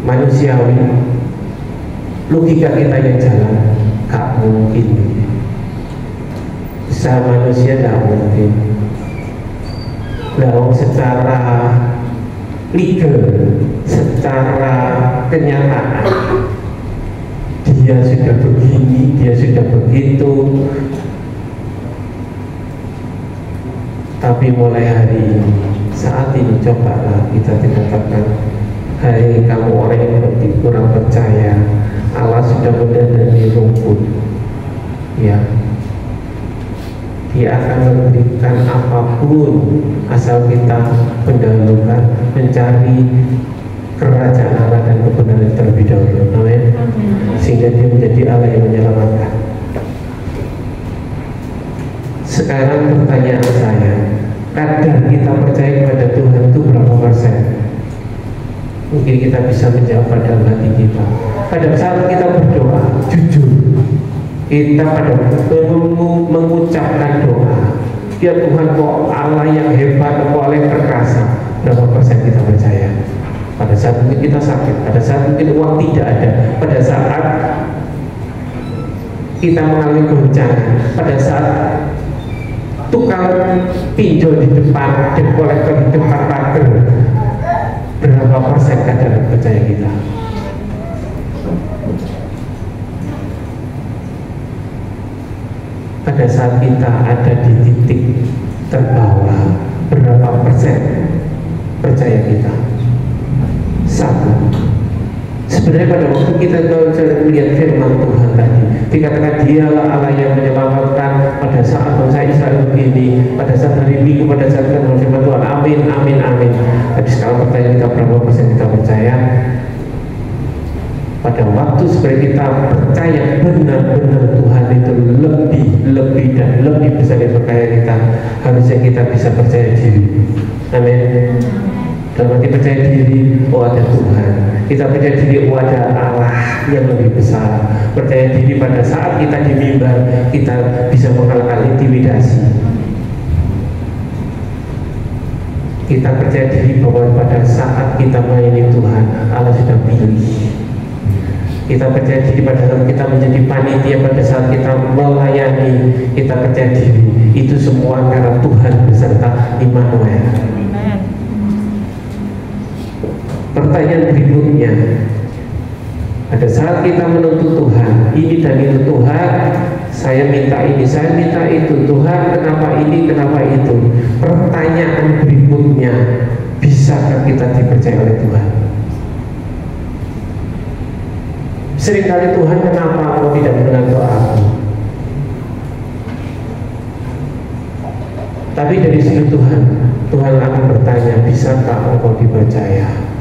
manusiawi, logika kita yang jalan, gak mungkin. Usaha manusia gak mungkin. Lalu secara legal, secara kenyataan, dia sudah begini, dia sudah begitu. Tapi mulai hari ini, saat ini, cobalah kita dikatakan, hai kamu orang yang kurang percaya, Allah sudah mendandani rumput. Ya, Dia akan memberikan apapun asal kita mendahulukan mencari kerajaan Allah dan kebenaran terlebih dahulu. Amin. Sehingga Dia menjadi Allah yang menyelamatkan. Sekarang pertanyaan saya, kadar kita percaya kepada Tuhan itu berapa persen? Mungkin kita bisa menjawab pada hati kita. Pada saat kita berdoa, jujur, kita pada mengucapkan doa, ya Tuhan, Kau Allah yang hebat, Kau Allah yang perkasa, berapa persen kita percaya? Pada saat mungkin kita sakit, pada saat mungkin uang tidak ada, pada saat kita mengalami goncangan, pada saat tukang pinjol di depan, debt collector di depan pagar, berapa persen kadar percaya kita? Pada saat kita ada di titik terbawah, berapa persen percaya kita? 1. Sebenarnya pada waktu kita melihat firman Tuhan tadi, dikatakan Dialah Allah yang menyelamatkan pada saat bangsa Israel begini, pada saat hari Minggu, pada saat firman Tuhan. Amin, amin, amin. Tapi sekarang pertanyaan kita, berapa persen kita percaya? Pada waktu seperti kita percaya benar-benar Tuhan itu lebih dan lebih besar daripada kita, harusnya kita bisa percaya diri. Amin. Dalam arti percaya diri, oh ada Tuhan. Kita percaya diri, oh ada Allah yang lebih besar. Percaya diri pada saat kita di mimbar, kita bisa mengalahkan intimidasi. Kita percaya diri bahwa pada saat kita melayani Tuhan, Allah sudah pilih. Kita percaya diri pada saat kita menjadi panitia, pada saat kita melayani, kita percaya diri. Itu semua karena Tuhan beserta Immanuel. Pertanyaan berikutnya, pada saat kita menuntut Tuhan, ini dan itu, Tuhan saya minta ini, saya minta itu, Tuhan kenapa ini, kenapa itu. Pertanyaan berikutnya, bisakah kita dipercaya oleh Tuhan? Seringkali Tuhan, kenapa Engkau tidak mendengar doaku? Tapi dari segi Tuhan, Tuhan akan bertanya, bisakah Engkau dipercaya?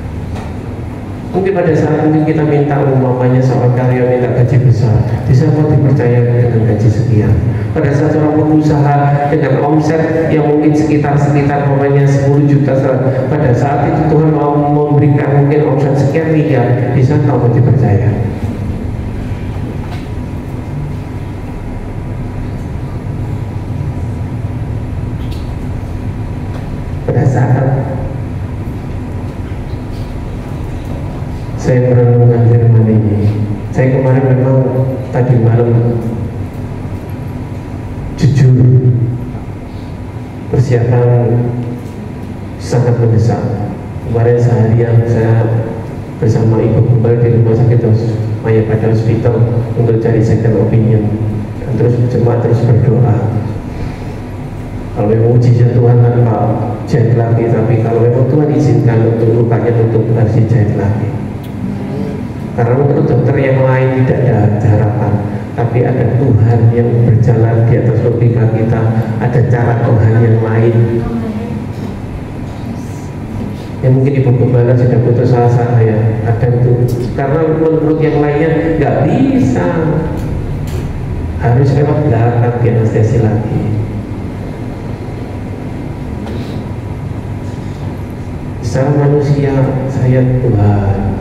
Mungkin pada saat mungkin kita minta umpamanya seorang karya minta gaji besar, bisa mau dipercaya dengan gaji sekian. Pada saat seorang pengusaha dengan omset yang mungkin sekitar umpamanya 10 juta, pada saat itu Tuhan mau memberikan mungkin omset sekian miliar, bisa mau dipercaya. Pada saat saya merenungkan firman ini, saya kemarin memang tadi malam jujur persiapan sangat mendesak. Kemarin seharian saya bersama ibu kembali di rumah sakit Maya pada hospital untuk cari second opinion, dan terus jemaat terus berdoa. Kalau memang mujizat Tuhan tanpa jahit lagi, tapi kalau memang Tuhan izinkan untuk lukanya untuk harus dijahit lagi. Karena menurut dokter yang lain tidak ada harapan, tapi ada Tuhan yang berjalan di atas logika kita, ada cara Tuhan yang lain. Ya mungkin Ibu Gembala sudah putus asa ya, ada itu. Karena menurut yang lainnya nggak bisa, harus lewat belakang di anestesi lagi. Secara manusia saya Tuhan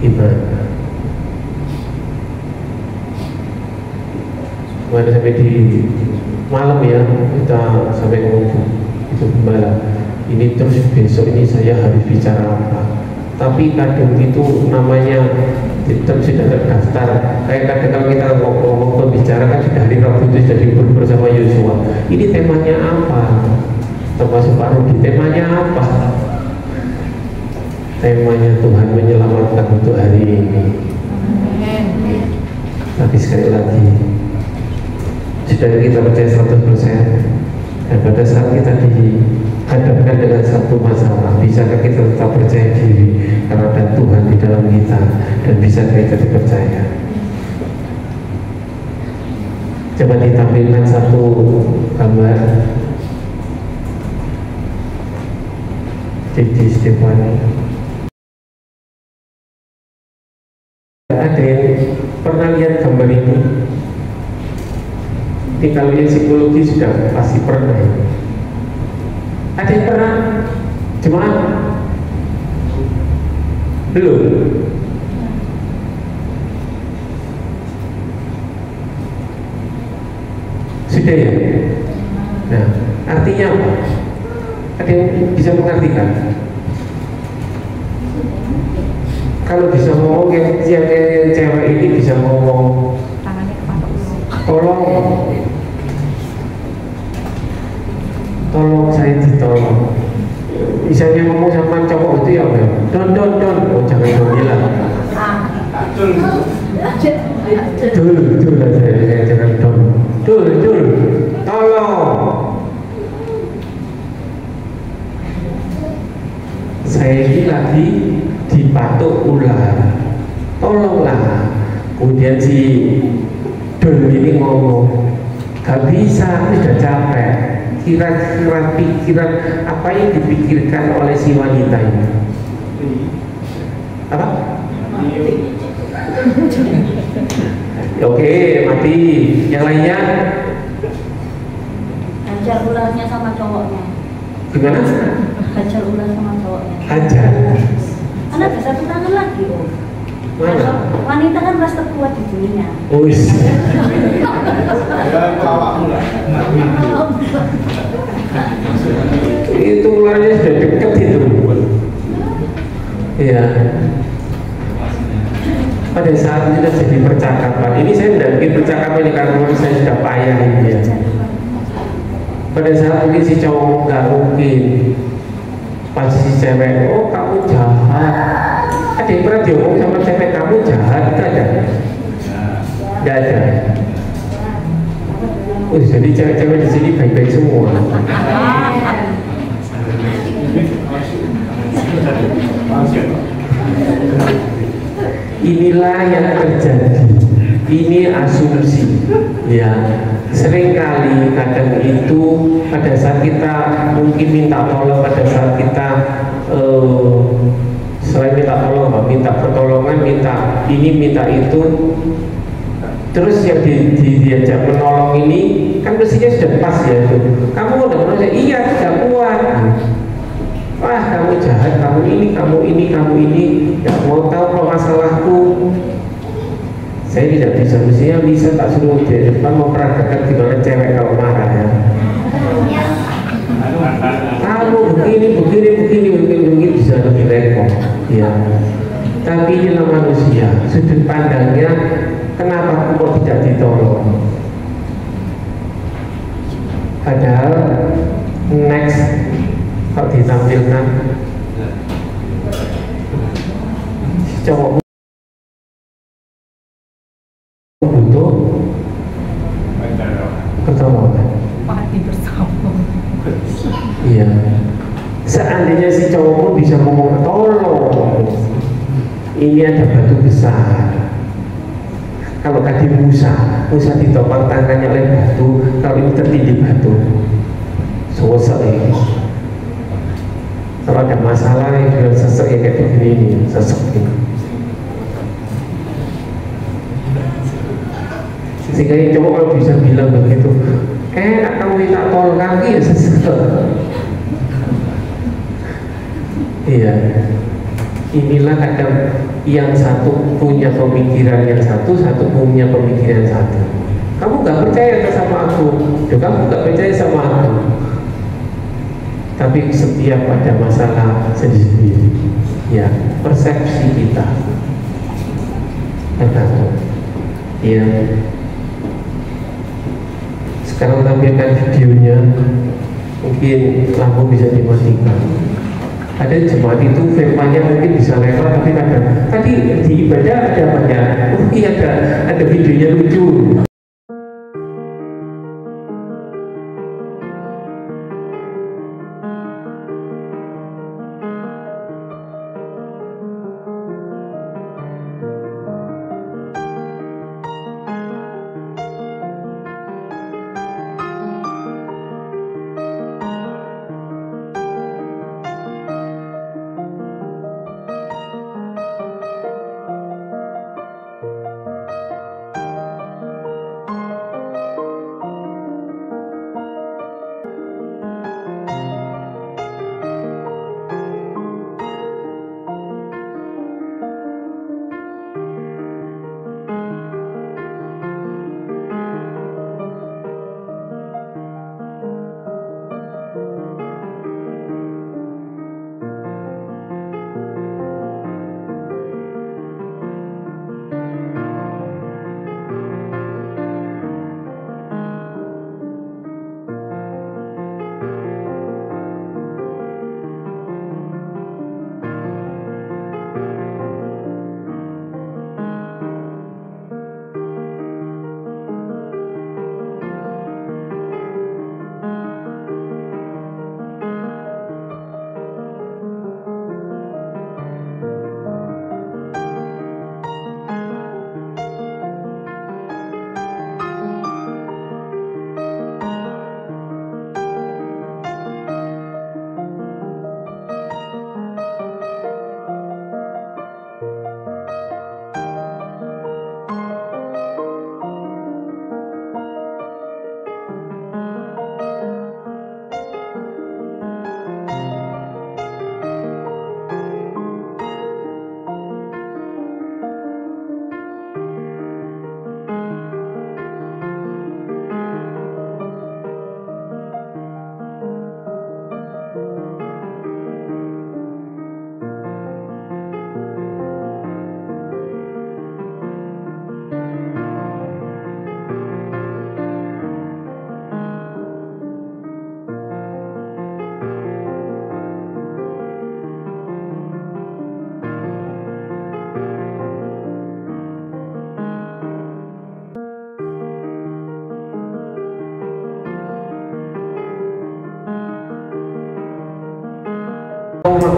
gimana? Kemarin sampai di malam ya, kita sampai ngomong itu Gembala, ini terus besok ini saya harus bicara apa. Tapi kadang itu namanya tetap sudah terdaftar. Kayak kadang kalau kita ngomong pembicara kan sudah hari Rabu itu sudah diburu bersama Yosua. Ini temanya apa? Termasuk Pak Rudi, temanya apa? Temanya Tuhan menyelamatkan untuk hari ini. Tapi sekali lagi, sudah kita percaya 100%, dan pada saat kita dihadapkan dengan satu masalah, bisakah kita tetap percaya diri karena ada Tuhan di dalam kita, dan bisakah kita dipercaya? Coba ditampilkan satu gambar Didi Stefani. Ada yang pernah lihat gambar ini? Ini kalau yang psikologi sudah pasti pernah. Ada yang pernah? Cuma belum. Sudah ya? Nah, artinya apa? Ada yang bisa mengartikan? Kalau bisa ngomong yang cewek ini bisa ngomong, tolong saya ditolong. Misalnya ngomong sama cowok itu ya, don, oh jangan don bilang. Dul lah saya jangan don. Dul, tolong. Saya ini lagi dipatuk ular, tolonglah. Kemudian si Dul ini ngomong, gak bisa, sudah capek. kira-kira pikiran apa yang dipikirkan oleh si wanita ini? Apa? Oke, mati. Yang lainnya?
Hajar ularnya sama cowoknya.
Gimana?
Hajar ular sama cowoknya.
Hajar.
Kan ada satu tangan lagi, Om.
Mana?
Wanita kan pasti kuat di dunia.
Wis. Itu ularnya sudah dekat itu. Iya. Pada saat kita jadi percakapan, ini saya tidak bikin percakapan ini karena saya sudah payah ini ya. Pada saat mungkin si cowok nggak mungkin, pas si cewek, oh kamu jahat. Ada yang pernah diomong sama cewek kamu jahat? Tidak ada. Tidak ada. Oh, jadi cewek-cewek di sini baik-baik semua. Inilah yang terjadi. Ini asumsi, ya. Seringkali kadang itu pada saat kita mungkin minta tolong, pada saat kita selain minta tolong, minta pertolongan, minta ini, minta itu, terus yang diajak menolong ini kan mestinya sudah pas ya itu. Kamu udah menolong, iya tidak kuat. Wah kamu jahat, kamu ini, nggak mau tahu kalau masalahku. Saya tidak bisa, mestinya bisa tak suruh di depan memperagakan gimana cewek kalau marah ya. Kamu begini bisa lebih repot, ya. Tapi inilah manusia, sudut pandangnya, kenapa aku kok tidak ditolong? Padahal next kalau ditampilkan si cowok butuh pertolongan.
Mati bersama.
Iya. Seandainya si cowok pun bisa ngomong tolong, ini ada batu besar. Kalau tadi Musa ditopang tangannya oleh batu, kalau ini tertindih batu, sesek ini. Kalau ada masalah yang bilang sesek ya kayak begini ini, sesek ini. Sehingga yang cowok kalau bisa bilang begitu, enak kamu minta tolong kaki ya sesek. Iya. Inilah kadang yang satu punya pemikiran yang satu punya pemikiran satu. Kamu nggak percaya sama aku, kamu nggak percaya sama aku. Tapi setiap ada masalah sendiri, ya persepsi kita tergantung. Ya. Sekarang tampilkan videonya, mungkin lampu bisa dimatikan. Ada jemaat itu firmannya mungkin bisa lewat, tapi kadang tadi di ibadah ada banyak, iya ada videonya lucu.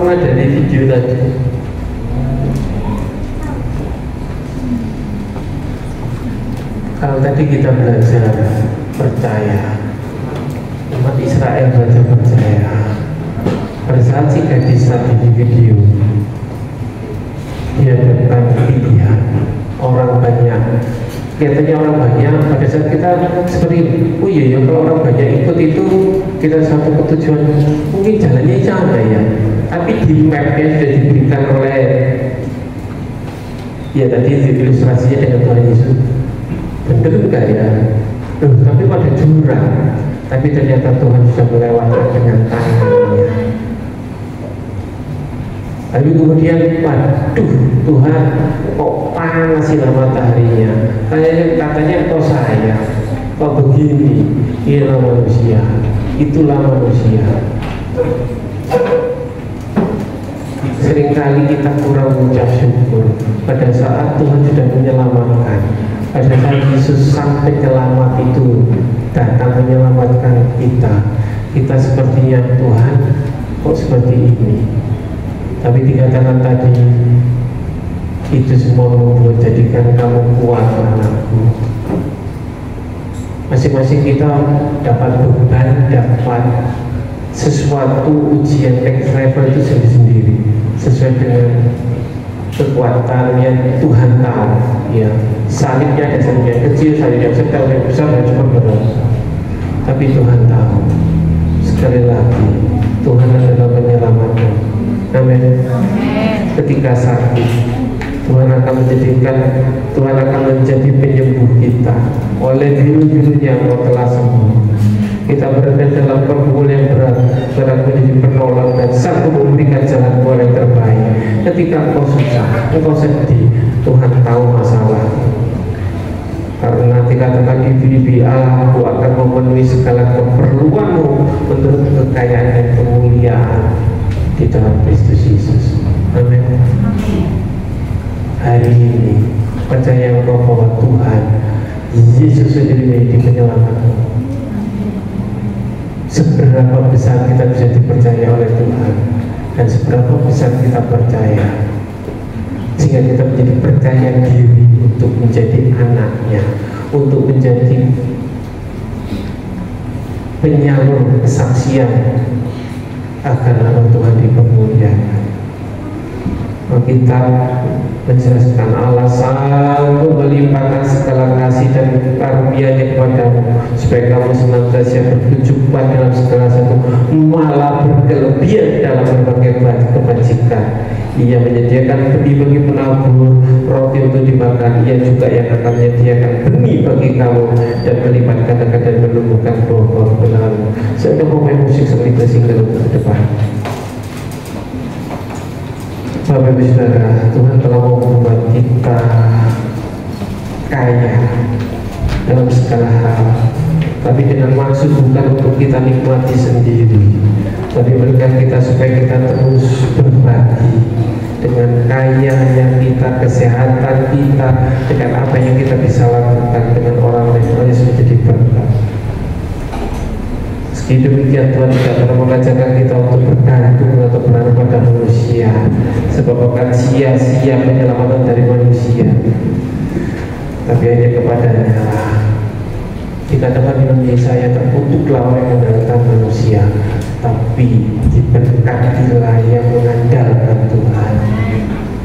Mulai dari video tadi, kalau tadi kita belajar percaya, umat Israel belajar percaya. Pada saat si gadis tadi di video, dia dapat pilihan orang banyak. Kelihatannya orang banyak, pada saat kita seperti, oh iya ya, kalau orang banyak ikut itu kita satu ketujuan, mungkin jalannya sama ya. Tapi di mapnya sudah diberikan oleh, ya tadi ilustrasinya dengan Tuhan Yesus, bener enggak ya? Tapi pada jurang, tapi ternyata Tuhan sudah melewatkan dengan tangannya. Tapi kemudian, waduh, Tuhan kok panas sinar mataharinya, katanya kok saya, kok begini. Inilah manusia, itulah manusia. Seringkali kita kurang mengucap syukur pada saat Tuhan sudah menyelamatkan, pada saat Yesus sang penyelamat itu datang menyelamatkan kita. Kita sepertinya, Tuhan kok seperti ini. Tapi dikatakan tadi, itu semua membuat jadikan kamu kuat anakku. Masing-masing kita dapat beban, dapat sesuatu ujian next level itu sendiri-sendiri, sesuai dengan kekuatan yang Tuhan tahu. Ya, salibnya ada salib yang kecil, salib yang sedang, yang besar, dan cuma berat. Tapi Tuhan tahu. Sekali lagi, Tuhan adalah penyelamatnya. Amin. Ketika sakit, Tuhan akan menjadi penyembuh kita. Oleh biru-birunya Engkau telah sembuh. Kita berada dalam pergumulan yang berat, Tuhan menjadi penolong dan sanggup memberikan jalan keluar yang terbaik. Ketika engkau susah, engkau sedih, Tuhan tahu masalah. Karena dikatakan di Filipi, Aku akan memenuhi segala keperluanmu menurut kekayaan dan kemuliaan di dalam Kristus Yesus. Amin. Hari ini percaya engkau bahwa Tuhan Yesus sendiri menjadi penyelamatmu. Seberapa besar kita bisa dipercaya oleh Tuhan, dan seberapa besar kita percaya sehingga kita menjadi percaya diri untuk menjadi anaknya, untuk menjadi penyalur kesaksian agar nama Tuhan dipermuliakan. Kita menjelaskan Allah sanggup melimpahkan segala kasih dan karunia-Nya kepadamu, supaya kamu senantiasa bertujuh dalam segala satu, malah berkelebihan dalam berbagai kebajikan. Ia menyediakan benih bagi penabur, roti untuk dimakan. Ia juga yang akan menyediakan benih bagi kamu dan melipat gandakan dan menumbuhkan buah-buah kebenaran. Saya mau main musik seperti single ke depan. Bapak Ibu Saudara, Tuhan telah membuat kita kaya dalam segala hal, tapi dengan maksud bukan untuk kita nikmati sendiri, tapi berikan kita supaya kita terus berbagi dengan kayanya kita, kesehatan kita, dengan apa yang kita bisa lakukan dengan orang lain, hanya menjadi berkat. Meski demikian, Tuhan tidak pernah mengajarkan kita untuk bergantung atau berharap pada manusia, sebab akan sia-sia penyelamatan dari manusia. Tapi hanya kepadanya lah. Dikatakan dalam Yesaya, terkutuklah orang yang mengandalkan manusia, tapi diberkatilah yang mengandalkan Tuhan,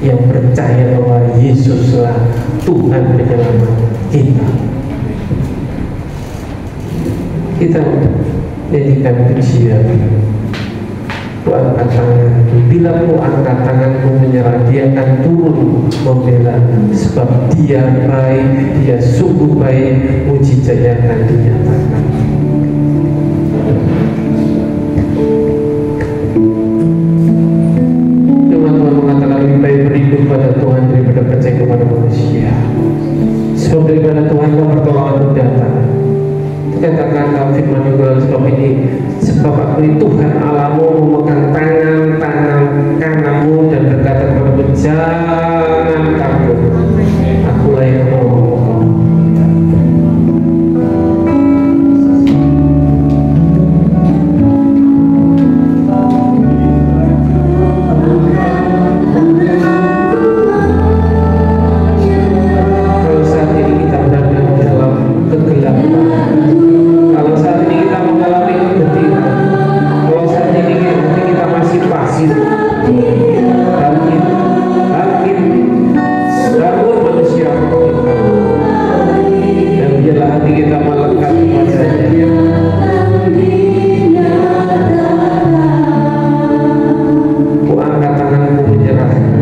yang percaya bahwa Yesuslah Tuhan penyelamat kita. Kita jadikan pujian. Ku angkat tanganku, bila ku angkat tanganku menyerah, Dia akan turun membela, sebab Dia baik, Dia sungguh baik, mujizatnya akan dinyatakan. Tuhan mengatakan lebih baik beriman pada Tuhan daripada percaya kepada manusia, sebab daripada Tuhan pertolongan datang. Katakan dalam firman juga, sebab ini, sebab aku ini Tuhan Allahmu memegang tangan kananmu dan berkata kepadamu, jangan takut, akulah yang menolong. kita melekat kepadanya. Ku angkat tanganku menyerahkan.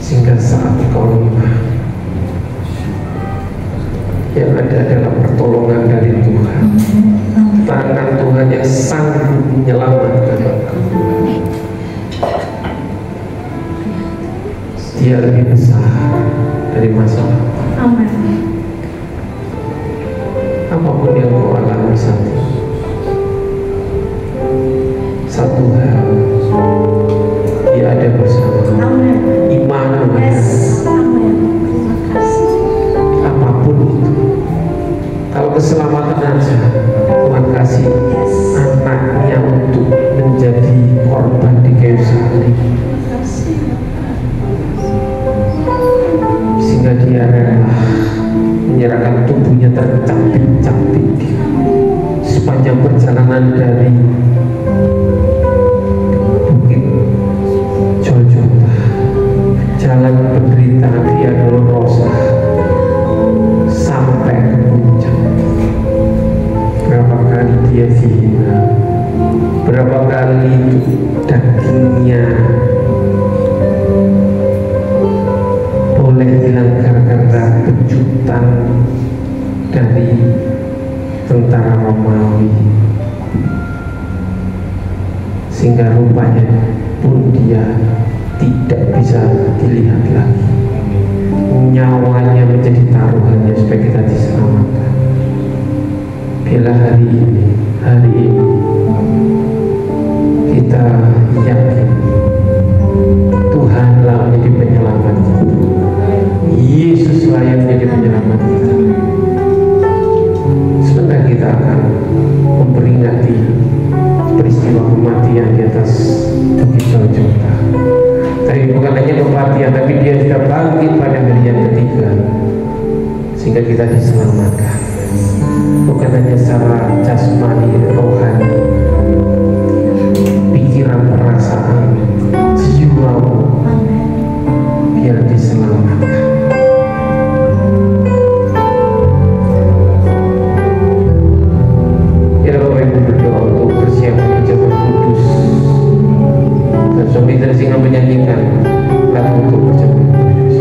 sehingga saat kau lemah, yang ada adalah pertolongan dari Tuhan, tangan Tuhan yang sanggup menyelamatkan engkau. Dia lebih besar dari masalah. Apapun yang kau alami saat ini, satu hal, Dia
Golgota, jalan penderitaan Via Dolorosa sampai ke puncak. Berapa kali dia dihina, berapa kali itu dagingnya boleh hilang gara-gara kejutan dari tentara Romawi, sehingga rupanya pun dia tidak bisa dilihat lagi. Nyawanya menjadi taruhannya supaya kita diselamatkan. Bila hari ini kita yakin Tuhanlah menjadi penyelamat kita, Yesuslah yang menjadi penyelamat kita, sebentar kita akan memperingati peristiwa kematian di atas Bukit Golgota. Tapi bukan hanya kematian, tapi dia sudah bangkit pada hari yang ketiga, sehingga kita diselamatkan. Bukan hanya secara jasmani, rohani, pikiran, perasaan, jiwamu biar diselamatkan. Ya Bapak Ibu berdoa untuk persiapan pejabat kudus, dan suami dan singa menyanyikan lagu untuk pejabat kudus.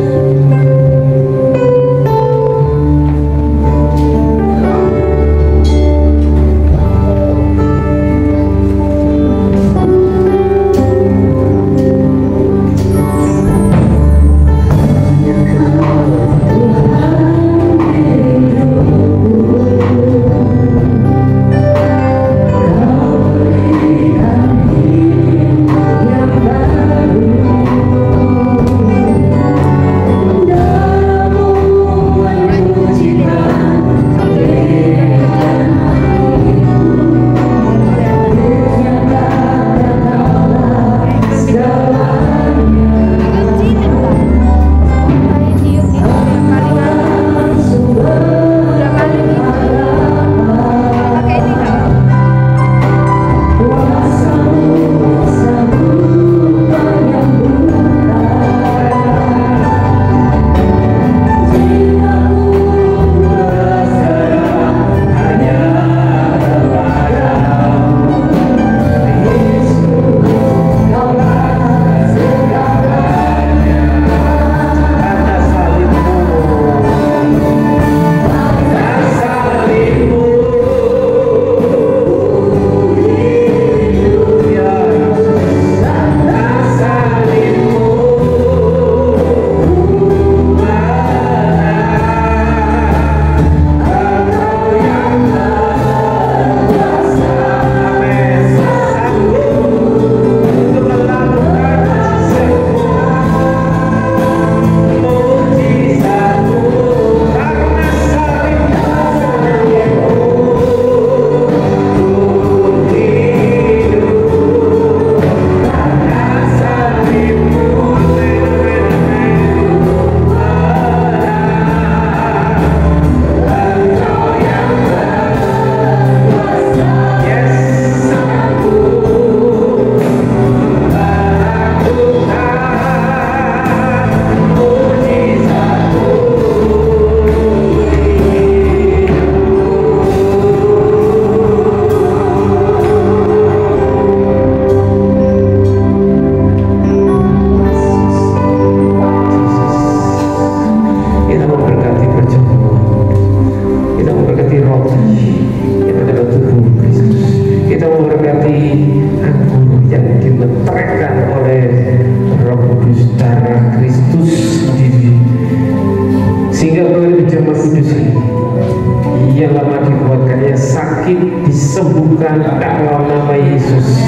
Disembuhkan dalam nama Yesus,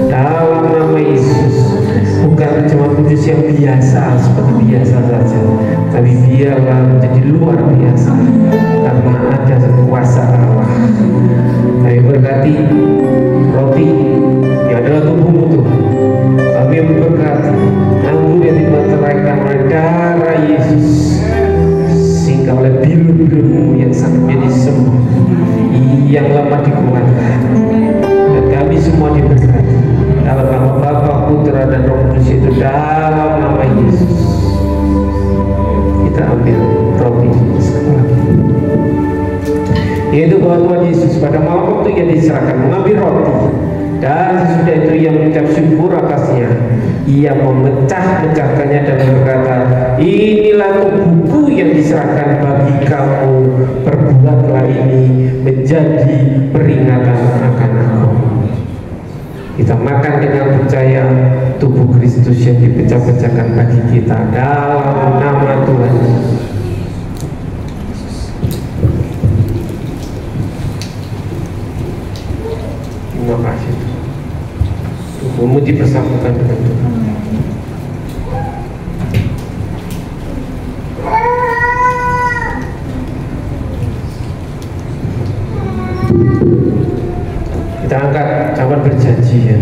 dalam nama Yesus. Bukan cuma kudus yang biasa seperti biasa saja, tapi biarlah menjadi luar biasa karena ada kuasa Allah. Kami berkati roti yang adalah tubuhmu Tuhan. Kami berkati anggur yang dibateraikan oleh darah Yesus, sehingga oleh biru-birumu yang sangat menjadi sembuh, yang lama dikuatkan, dan kami semua diberkati dalam nama Bapa, Putra, Putra dan Roh Kudus itu dalam nama Yesus. Kita ambil roti sekarang. Yaitu bahwa Tuhan Yesus pada malam waktu ia diserahkan mengambil roti, dan sesudah itu ia mengucap syukur atasnya. Ia memecah-mecahkannya dan berkata, inilah tubuhku yang diserahkan bagi kamu, perbuatlah ini menjadi peringatan akan aku. Kita makan dengan percaya tubuh Kristus yang dipecah-pecahkan bagi kita dalam nama Tuhan. Terima kasih. Tubuhmu dipersatukan dengan Tuhan. Kita angkat cawan berjanji ya.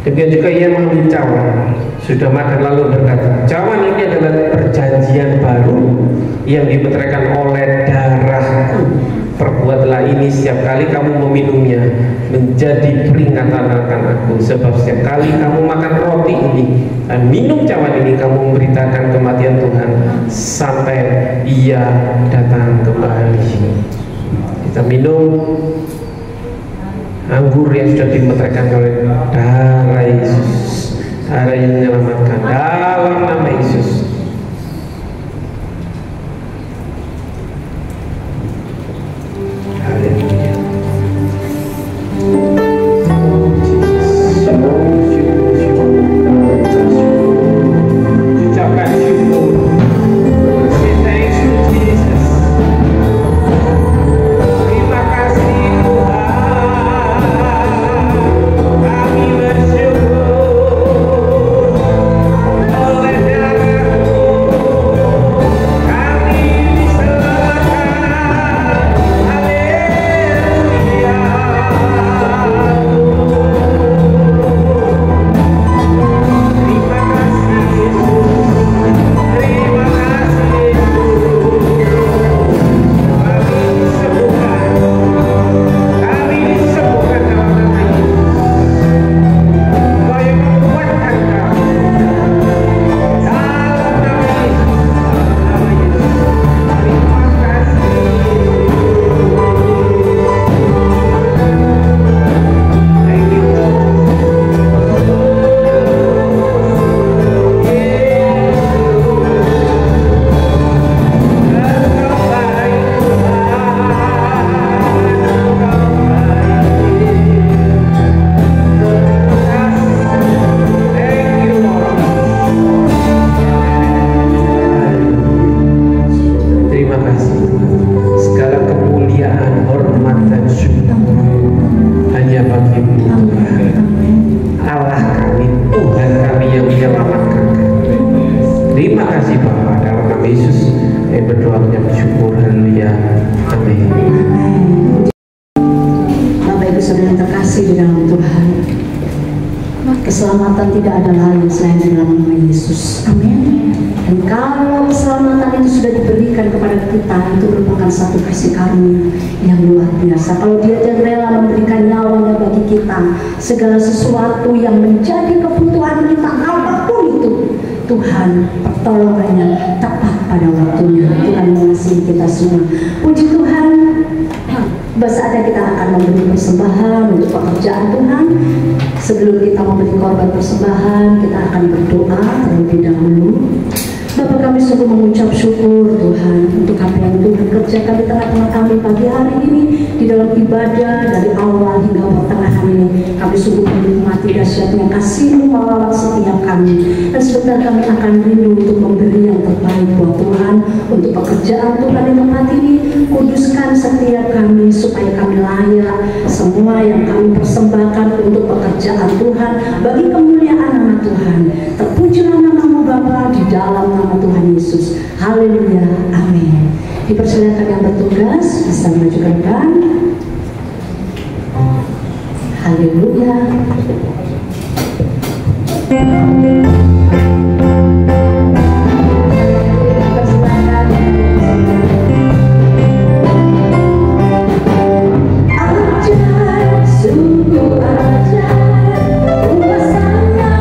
Demikian juga ia mengambil cawan, sudah makan lalu berkata, cawan ini adalah perjanjian baru yang dimeteraikan oleh darahku. Perbuatlah ini setiap kali kamu meminumnya menjadi peringatan akan aku. Sebab setiap kali kamu makan roti ini dan minum cawan ini, kamu memberitakan kematian Tuhan sampai ia datang kembali. Kita minum anggur yang sudah dimeteraikan oleh darah Yesus, darah yang menyelamatkan, dalam nama Yesus. Haleluya. Ucapkan syukur. Say thanks to Jesus. Terima kasih Tuhan. Kami bersyukur oleh darah-Mu kami diselamatkan. Haleluya. Terima kasih Yesus. Terima kasih Yesus. Kami disembuhkan dalam nama Yesus. Kau yang menguatkan kami dalam nama Yesus. Terima kasih. Thank you Lord. Engkau baik Tuhan, Engkau baik. Thank you Lord. Terima kasih Tuhan. Segala kemuliaan, hormat dan syukur hanya bagi-Mu Tuhan. Allah kami, Tuhan kami yang menyelamatkan kami. Terima kasih Bapa, dalam nama Yesus kami berdoa menyembah syukur. Haleluya. Amin.
Bapak Ibu Saudara yang terkasih di dalam Tuhan, keselamatan tidak ada lain selain di dalam nama Yesus. Amin. Dan kalau keselamatan itu sudah diberikan kepada kita, itu merupakan satu kasih karunia yang luar biasa. Kalau Dia rela memberikan nyawanya bagi kita, segala sesuatu yang menjadi kebutuhan kita apapun itu, Tuhan pertolongannya tepat pada waktunya. Tuhan mengasihi kita semua. Puji Tuhan. Saatnya kita akan memberi persembahan untuk pekerjaan Tuhan. Sebelum kita memberi korban persembahan, kita akan berdoa terlebih dahulu. Bapak, kami sungguh mengucap syukur Tuhan untuk apa yang Tuhan kerjakan di tengah-tengah kami pagi hari ini, di dalam ibadah dari awal hingga pertengahan ini. Kami sungguh menikmati dahsyatnya kasih-Mu melawat setiap kami, dan sebentar kami akan rindu untuk memberi yang terbaik buat Tuhan untuk pekerjaan Tuhan di tempat ini. Kuduskan setiap kami supaya kami layak semua yang kami persembahkan untuk pekerjaan Tuhan bagi kemuliaan nama Tuhan. Terpujilah nama-Mu Bapa di dalam nama Tuhan Yesus. Haleluya. Amin. Dipersilakan yang bertugas bisa maju ke depan. Haleluya. Ajaib, sungguh ajaib, kuasanya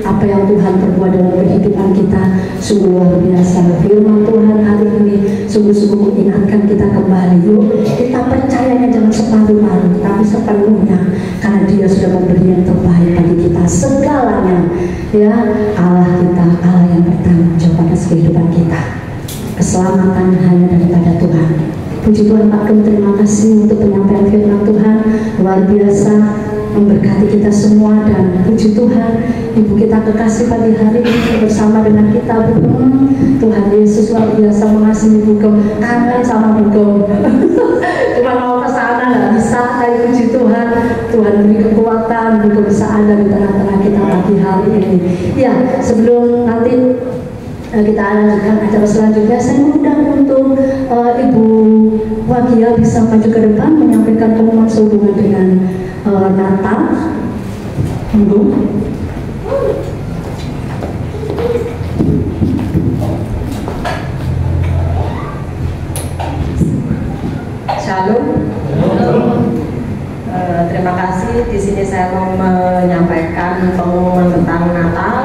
apa yang Tuhan perbuat dalam kehidupan kita sungguh luar biasa. Firman Tuhan hari ini sungguh-sungguh mengingatkan kita kembali. Yuk kita percayanya jangan separuh-paruh, tapi sepenuhnya, karena Dia sudah memberi yang terbaik bagi kita segalanya. Ya, Allah kita, Allah yang bertanggung jawab atas kehidupan kita. Keselamatan hanya daripada Tuhan. Puji Tuhan Pak Gem, terima kasih untuk penyampaian firman Tuhan luar biasa, memberkati kita semua. Dan puji Tuhan Ibu kita kekasih pagi hari ini bersama dengan kita, Bu. Tuhan Yesus luar biasa mengasihi Bu Gem, kangen sama Bu Gem. Cuma mau ke sana nggak bisa. Tapi puji Tuhan, Tuhan beri kekuatan, Bu Gem bisa ada di tengah-tengah kita pagi hari ini. Ya, sebelum nanti kita lanjutkan acara selanjutnya, saya mengundang untuk Ibu Wagia bisa maju ke depan menyampaikan pengumuman sehubungan dengan Natal. Ibu.
Shalom. Terima kasih. Di sini saya mau menyampaikan pengumuman tentang Natal.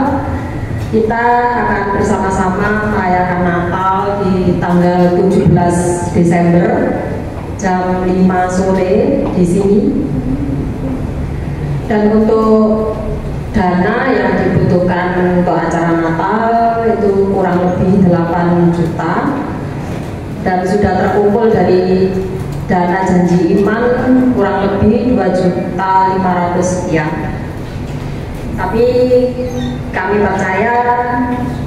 Kita akan bersama-sama merayakan Natal di tanggal 17 Desember jam 5 sore di sini. Dan untuk dana yang dibutuhkan untuk acara Natal itu kurang lebih 8 juta, dan sudah terkumpul dari dana janji iman kurang lebih 2.500.000 sekian. Tapi kami percaya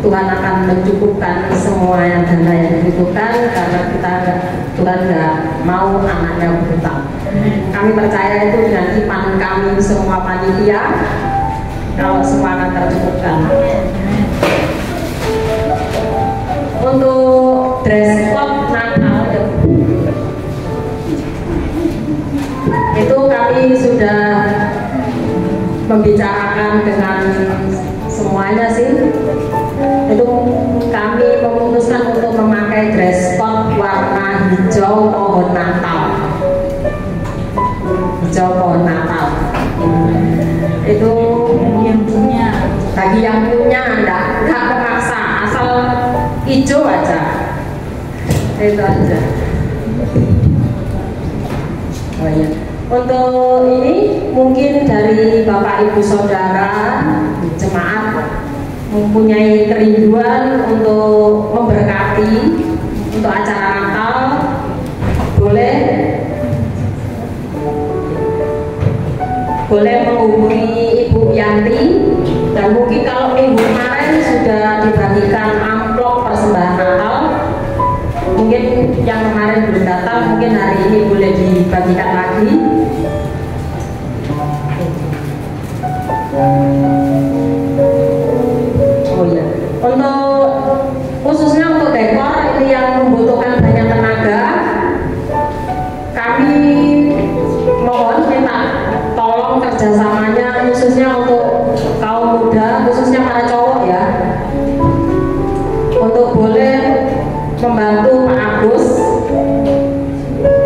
Tuhan akan mencukupkan semua yang dana yang dibutuhkan, karena Tuhan nggak mau anaknya berhutang. Kami percaya itu dengan iman kami semua panitia, kalau semua akan tercukupkan. Untuk dress code Natal itu kami sudah membicarakan dengan semuanya sih. Itu kami memutuskan untuk memakai dress code warna hijau pohon Natal. Hijau pohon Natal. Itu bagi yang punya enggak memaksa, asal hijau aja. Itu aja. Oh iya. Untuk ini mungkin dari Bapak Ibu Saudara jemaat mempunyai kerinduan untuk memberkati untuk acara Natal, boleh menghubungi Ibu Yanti. Dan mungkin kalau minggu kemarin sudah dibagikan amplop persembahan Natal, mungkin yang kemarin belum datang, mungkin hari ini boleh dibagikan lagi. Oh ya, untuk khususnya untuk dekor ini yang membutuhkan banyak tenaga, kami mohon minta tolong kerjasamanya, khususnya untuk kaum muda, khususnya para cowok ya, untuk boleh membantu Pak Agus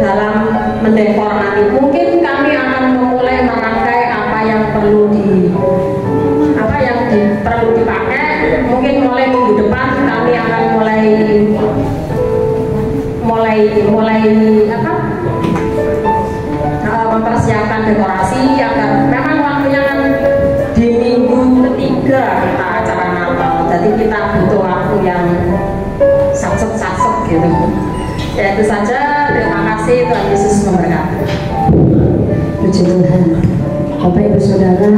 dalam mendekor nanti. Mungkin kami akan memulai merangkai apa yang perlu dipakai. Mungkin mulai minggu depan kami akan mempersiapkan dekorasi, agar memang waktunya kan di minggu ketiga kita acara Natal, jadi kita butuh waktu yang satset gitu. Ya itu saja, terima kasih, Tuhan Yesus memberkati.
Puji Tuhan. Bapak Ibu Saudara,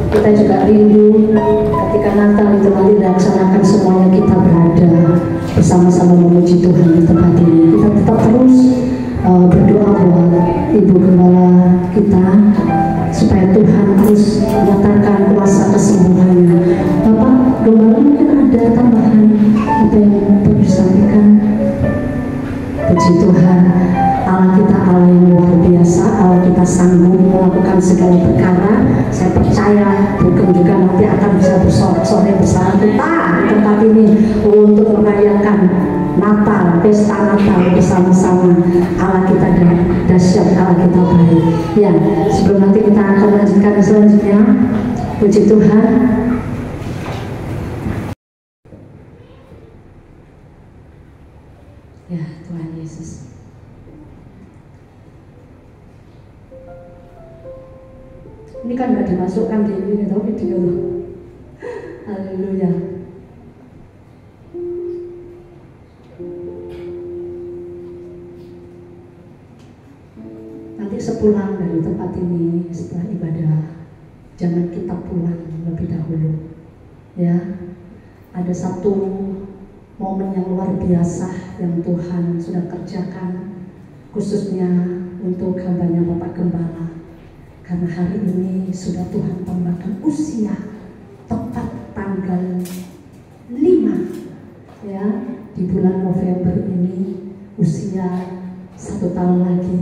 kita juga rindu ketika Natal itu nanti dilaksanakan, semuanya kita berada bersama-sama memuji Tuhan di tempat ini. Kita tetap terus berdoa buat Ibu Gembala kita supaya Tuhan terus menyatakan kuasa kesembuhannya. Bapak Gembala, mungkin ada tambahan apa yang perlu disampaikan? Puji Tuhan, Allah kita Allah yang luar biasa, Allah kita sanggup melakukan segala perkara. Saya percaya bukan juga nanti akan bisa bersorak-sorai bersama kita di tempat ini untuk merayakan Natal, pesta Natal bersama-sama. Allah kita dahsyat, Allah kita baik. Ya, sebelum nanti kita akan lanjutkan selanjutnya, puji Tuhan, Yesus. Ini kan nggak dimasukkan di ini tuh video tuh. Haleluya. Nanti sepulang dari tempat ini setelah ibadah, jangan kita pulang lebih dahulu. Ya, ada satu momen yang luar biasa yang Tuhan sudah kerjakan khususnya untuk hambanya Bapak Gembala. Karena hari ini sudah Tuhan tambahkan usia tepat tanggal 5 ya, di bulan November ini usia 1 tahun lagi.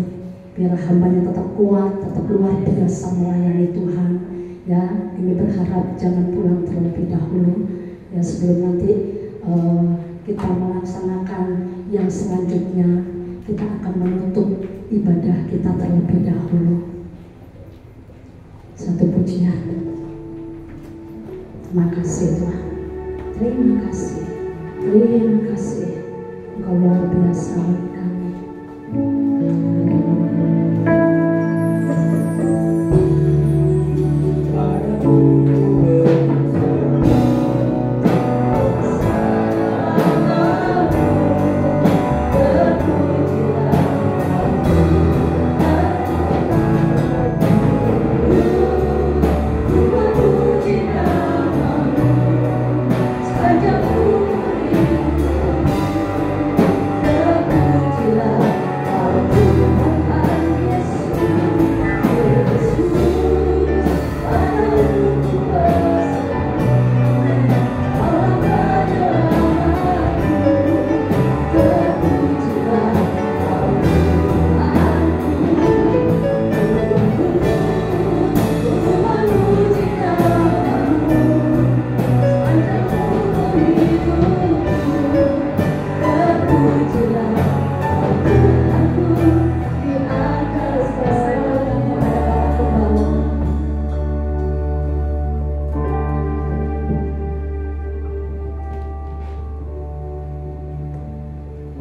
Biar hambanya tetap kuat, tetap luar biasa melayani Tuhan ya. Ini berharap jangan pulang terlebih dahulu ya, sebelum nanti kita melaksanakan yang selanjutnya. Kita akan menutup ibadah kita terlebih dahulu. Satu pujian. Terima kasih Tuhan. Terima kasih. Terima kasih. Engkau luar biasa bagi kami.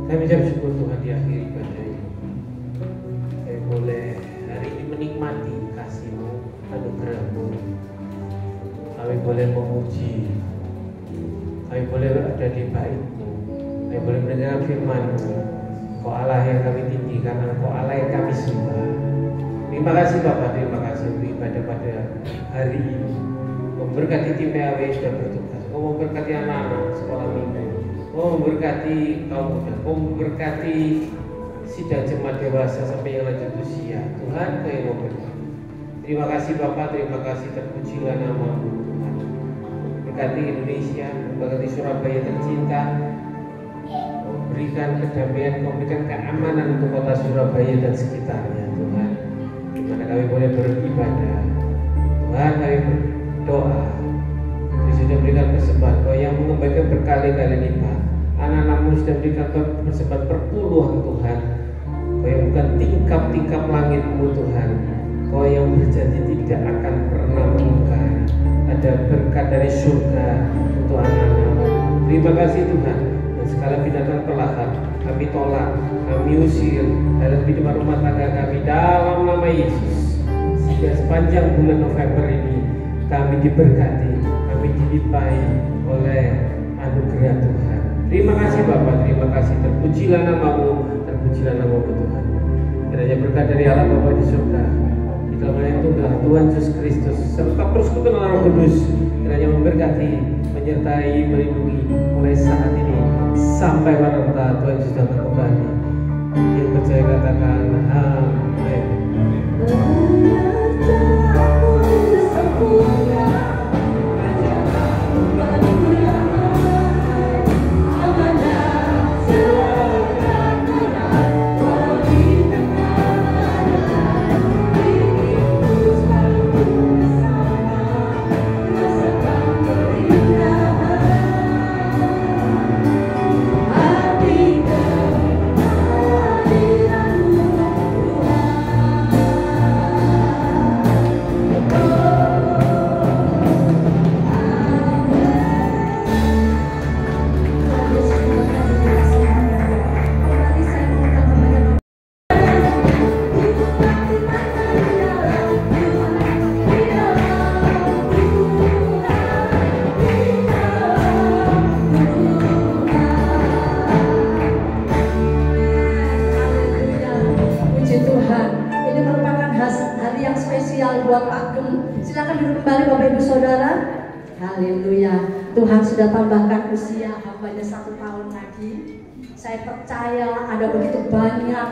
Saya mengucap syukur Tuhan di akhir ibadah ini. Saya boleh hari ini menikmati kasih-Mu, anugerah-Mu. Kami boleh memuji, kami boleh ada di bait-Mu, kami boleh mendengar firman-Mu. Kau Allah yang kami tinggikan, Kau Allah yang kami sembah. Terima kasih Bapak, terima kasih untuk ibadah pada hari ini. Memberkati tim PAW sudah bertugas, Kau memberkati anak-anak sekolah minggu, Kau memberkati kaum muda, Kau memberkati sidang jemaat dewasa sampai yang lanjut usia. Tuhan, Kau yang memberkati. Terima kasih Bapak, terima kasih, terpujilah nama-Mu Tuhan. Berkati Indonesia, berkati Surabaya tercinta. Berikan kedamaian, Kau berikan keamanan untuk kota Surabaya dan sekitarnya Tuhan. Di mana kami boleh beribadah. Tuhan, kami berdoa. Kau sudah berikan persembahan, Kau yang mengembalikan berkali-kali lipat. Anak-anak-Mu sudah berikan persembahan perpuluhan Tuhan. Kau yang bukan tingkap-tingkap langit-Mu Tuhan. Kau yang berjanji tidak akan pernah mengingkari. Ada berkat dari surga untuk anak-anak-Mu. Terima kasih Tuhan. Dan segala binatang pelahap kami tolak, kami usir dalam kehidupan rumah tangga kami dalam nama Yesus. Sehingga sepanjang bulan November ini kami diberkati, kami dilimpahi oleh anugerah Tuhan. Terima kasih Bapak, terima kasih. Terpujilah nama-Mu, terpujilah nama-Mu Tuhan. Kiranya berkat dari Allah Bapa di surga, di dalam nama Tunggal Tuhan Yesus Kristus, serta persekutuan Roh Kudus, kiranya memberkati, menyertai, melindungi mulai saat ini sampai pada Tuhan Yesus datang kembali. Yang percaya katakan amin.
sudah tambahkan usia hambanya 1 tahun lagi. Saya percaya ada begitu banyak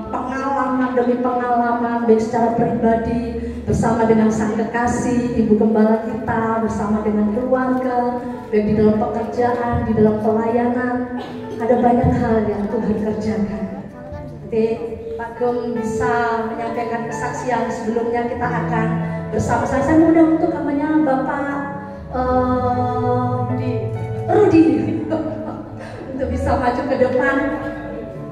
pengalaman demi pengalaman, baik secara pribadi bersama dengan sang kekasih, ibu gembala kita, bersama dengan keluarga, baik di dalam pekerjaan, di dalam pelayanan. Ada banyak hal yang Tuhan kerjakan. Nanti Pak Gem bisa menyampaikan kesaksian. Sebelumnya kita akan bersama-sama. Saya mengundang untuk namanya Bapak Rudi untuk bisa maju ke depan,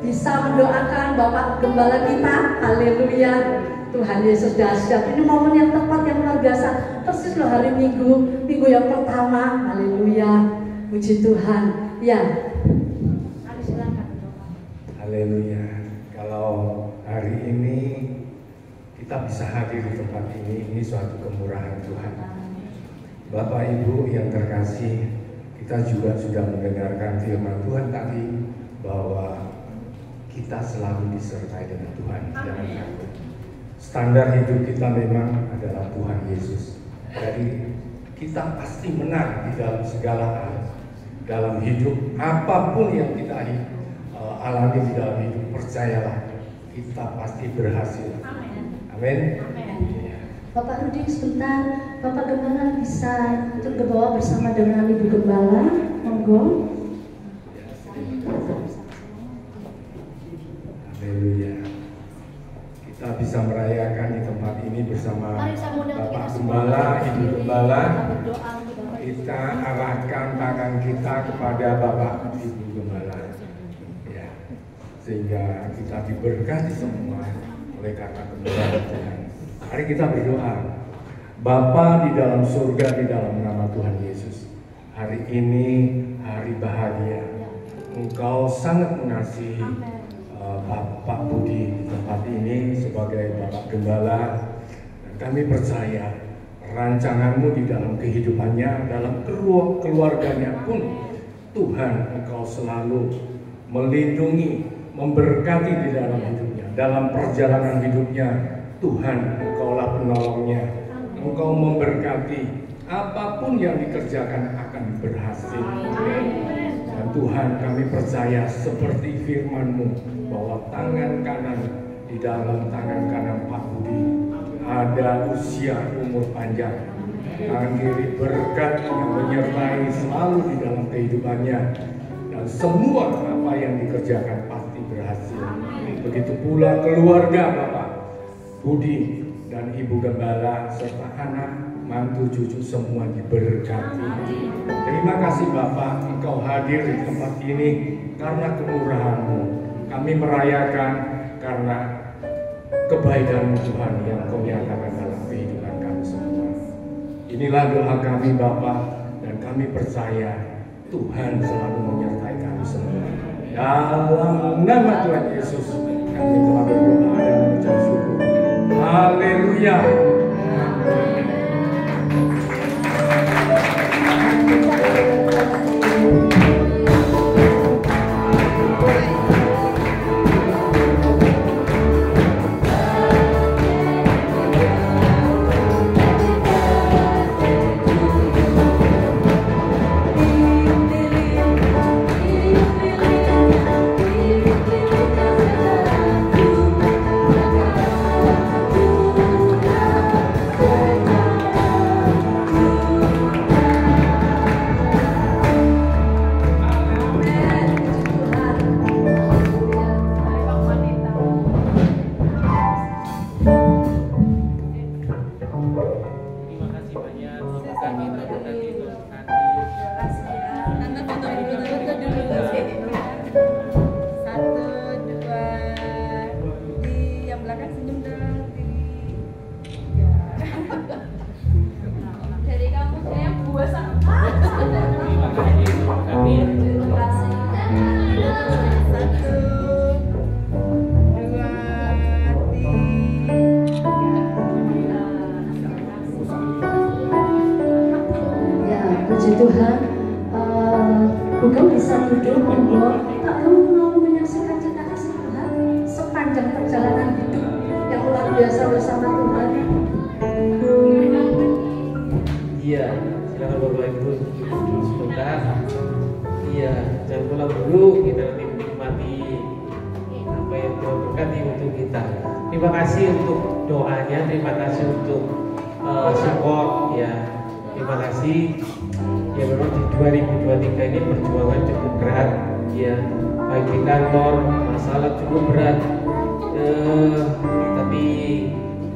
bisa mendoakan Bapak Gembala kita. Haleluya, Tuhan Yesus dahsyat. Ini momen yang tepat, yang luar biasa. Persis loh hari Minggu yang pertama. Haleluya, puji Tuhan. Ya, silakan.
Haleluya. Kalau hari ini kita bisa hadir di tempat ini suatu kemurahan Tuhan. Bapak Ibu yang terkasih, kita juga sudah mendengarkan firman Tuhan tadi bahwa kita selalu disertai dengan Tuhan. Jangan takut. Standar hidup kita memang adalah Tuhan Yesus. Jadi kita pasti menang di dalam segala hal. Dalam hidup apapun yang kita alami di dalam hidup, percayalah kita pasti berhasil. Amin.
Bapak Rudi sebentar, Bapak Gembala bisa turun ke bawah bersama dengan Ibu Gembala, monggo.
Haleluya. Kita bisa merayakan di tempat ini bersama Bapak Gembala, Ibu Gembala. Kita arahkan tangan kita kepada Bapak Ibu Gembala, ya, sehingga kita diberkati semua oleh karena kemurahan Tuhan. Mari kita berdoa. Bapa di dalam surga, di dalam nama Tuhan Yesus, hari ini hari bahagia. Engkau sangat mengasihi Bapak Budi di tempat ini sebagai Bapak Gembala, dan kami percaya rancanganmu di dalam kehidupannya, dalam keluarganya pun Tuhan Engkau selalu melindungi, memberkati di dalam hidupnya, dalam perjalanan hidupnya. Tuhan Engkaulah penolongnya. Engkau memberkati, apapun yang dikerjakan akan berhasil. Dan Tuhan, kami percaya seperti firman-Mu bahwa tangan kanan, di dalam tangan kanan Pak Budi ada usia umur panjang, tangan kiri berkat yang menyertai selalu di dalam kehidupannya, dan semua apa yang dikerjakan pasti berhasil. Begitu pula keluarga Bapak Budi dan Ibu Gembala serta anak, mantu, cucu semua diberkati. Terima kasih Bapak, Engkau hadir di tempat ini karena kemurahan-Mu. Kami merayakan karena kebaikan Tuhan yang Kau nyatakan dalam kehidupan kami semua. Inilah doa kami Bapak, dan kami percaya Tuhan selalu menyertai kami semua. Dalam nama Tuhan Yesus kami telah berdoa dan mengucap syukur. Haleluya.
Tuhan, Google bisa duduk, monggo. Pak, kamu mau menyaksikan cita kasih Tuhan sepanjang perjalanan hidup yang luar biasa bersama Tuhan?
Iya, silakan Bapak Ibu. dulu, kita nanti menikmati apa yang Tuhan berkati untuk kita. Terima kasih untuk doanya, terima kasih untuk support ya. Terima kasih. Ya memang di 2023 ini perjuangan cukup berat ya, baik di kantor masalah cukup berat, tapi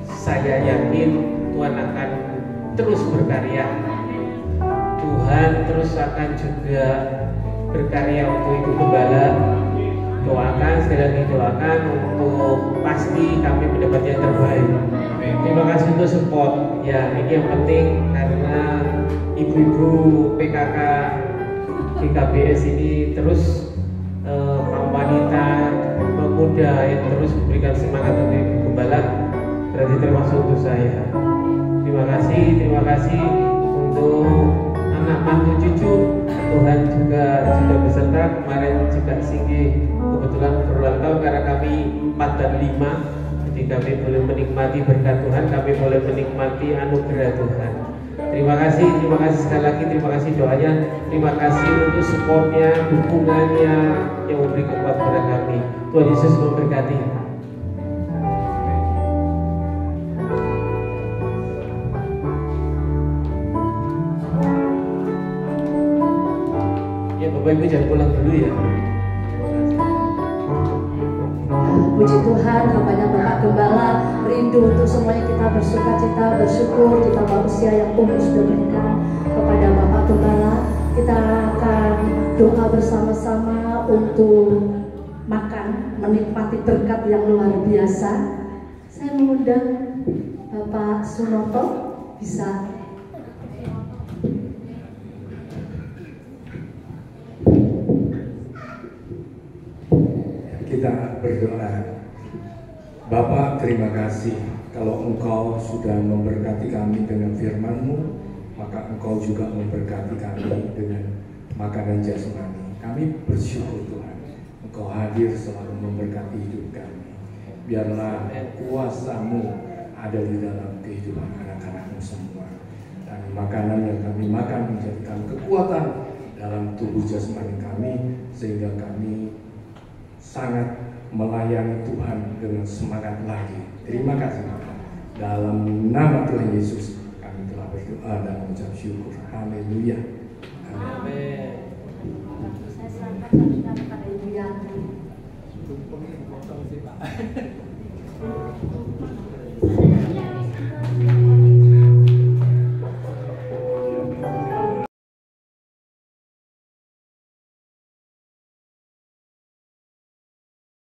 saya yakin Tuhan akan terus berkarya. Tuhan terus akan juga berkarya untuk Ibu Gembala. Doakan, sekali lagi doakan untuk pasti kami mendapat yang terbaik. Terima kasih untuk support ya, ini yang penting karena ibu-ibu PKK GKBS ini terus kaum wanita, pemuda yang terus memberikan semangat untuk Ibu Gembala, berarti termasuk untuk saya. Terima kasih untuk anak mantu cucu. Tuhan juga beserta. Kemarin juga Singgi kebetulan berulang tahun karena kami 4 dan 5. Jadi kami boleh menikmati berkat Tuhan, kami boleh menikmati anugerah Tuhan. Terima kasih sekali lagi, terima kasih doanya, terima kasih untuk supportnya, dukungannya yang memberi kekuatan kepada kami. Tuhan Yesus memberkati. Ya Bapak Ibu jangan pulang dulu ya.
Puji Tuhan, hambanya Bapak Gembala rindu untuk semuanya kita bersuka cita, bersyukur ditambah usia yang umur sudah berikan kepada Bapak Gembala. Kita akan doa bersama-sama untuk makan, menikmati berkat yang luar biasa. Saya mengundang Bapak Sunoto bisa.
Kita berdoa. Bapa, terima kasih kalau Engkau sudah memberkati kami dengan firman-Mu, maka Engkau juga memberkati kami dengan makanan jasmani. Kami bersyukur Tuhan, Engkau hadir selalu memberkati hidup kami. Biarlah kuasa-Mu ada di dalam kehidupan anak-anak-Mu semua. Dan makanan yang kami makan menjadikan kekuatan dalam tubuh jasmani kami, sehingga kami sangat melayani Tuhan dengan semangat lagi. Terima kasih Bapak. Dalam nama Tuhan Yesus kami telah berdoa dan mengucap syukur. Haleluya.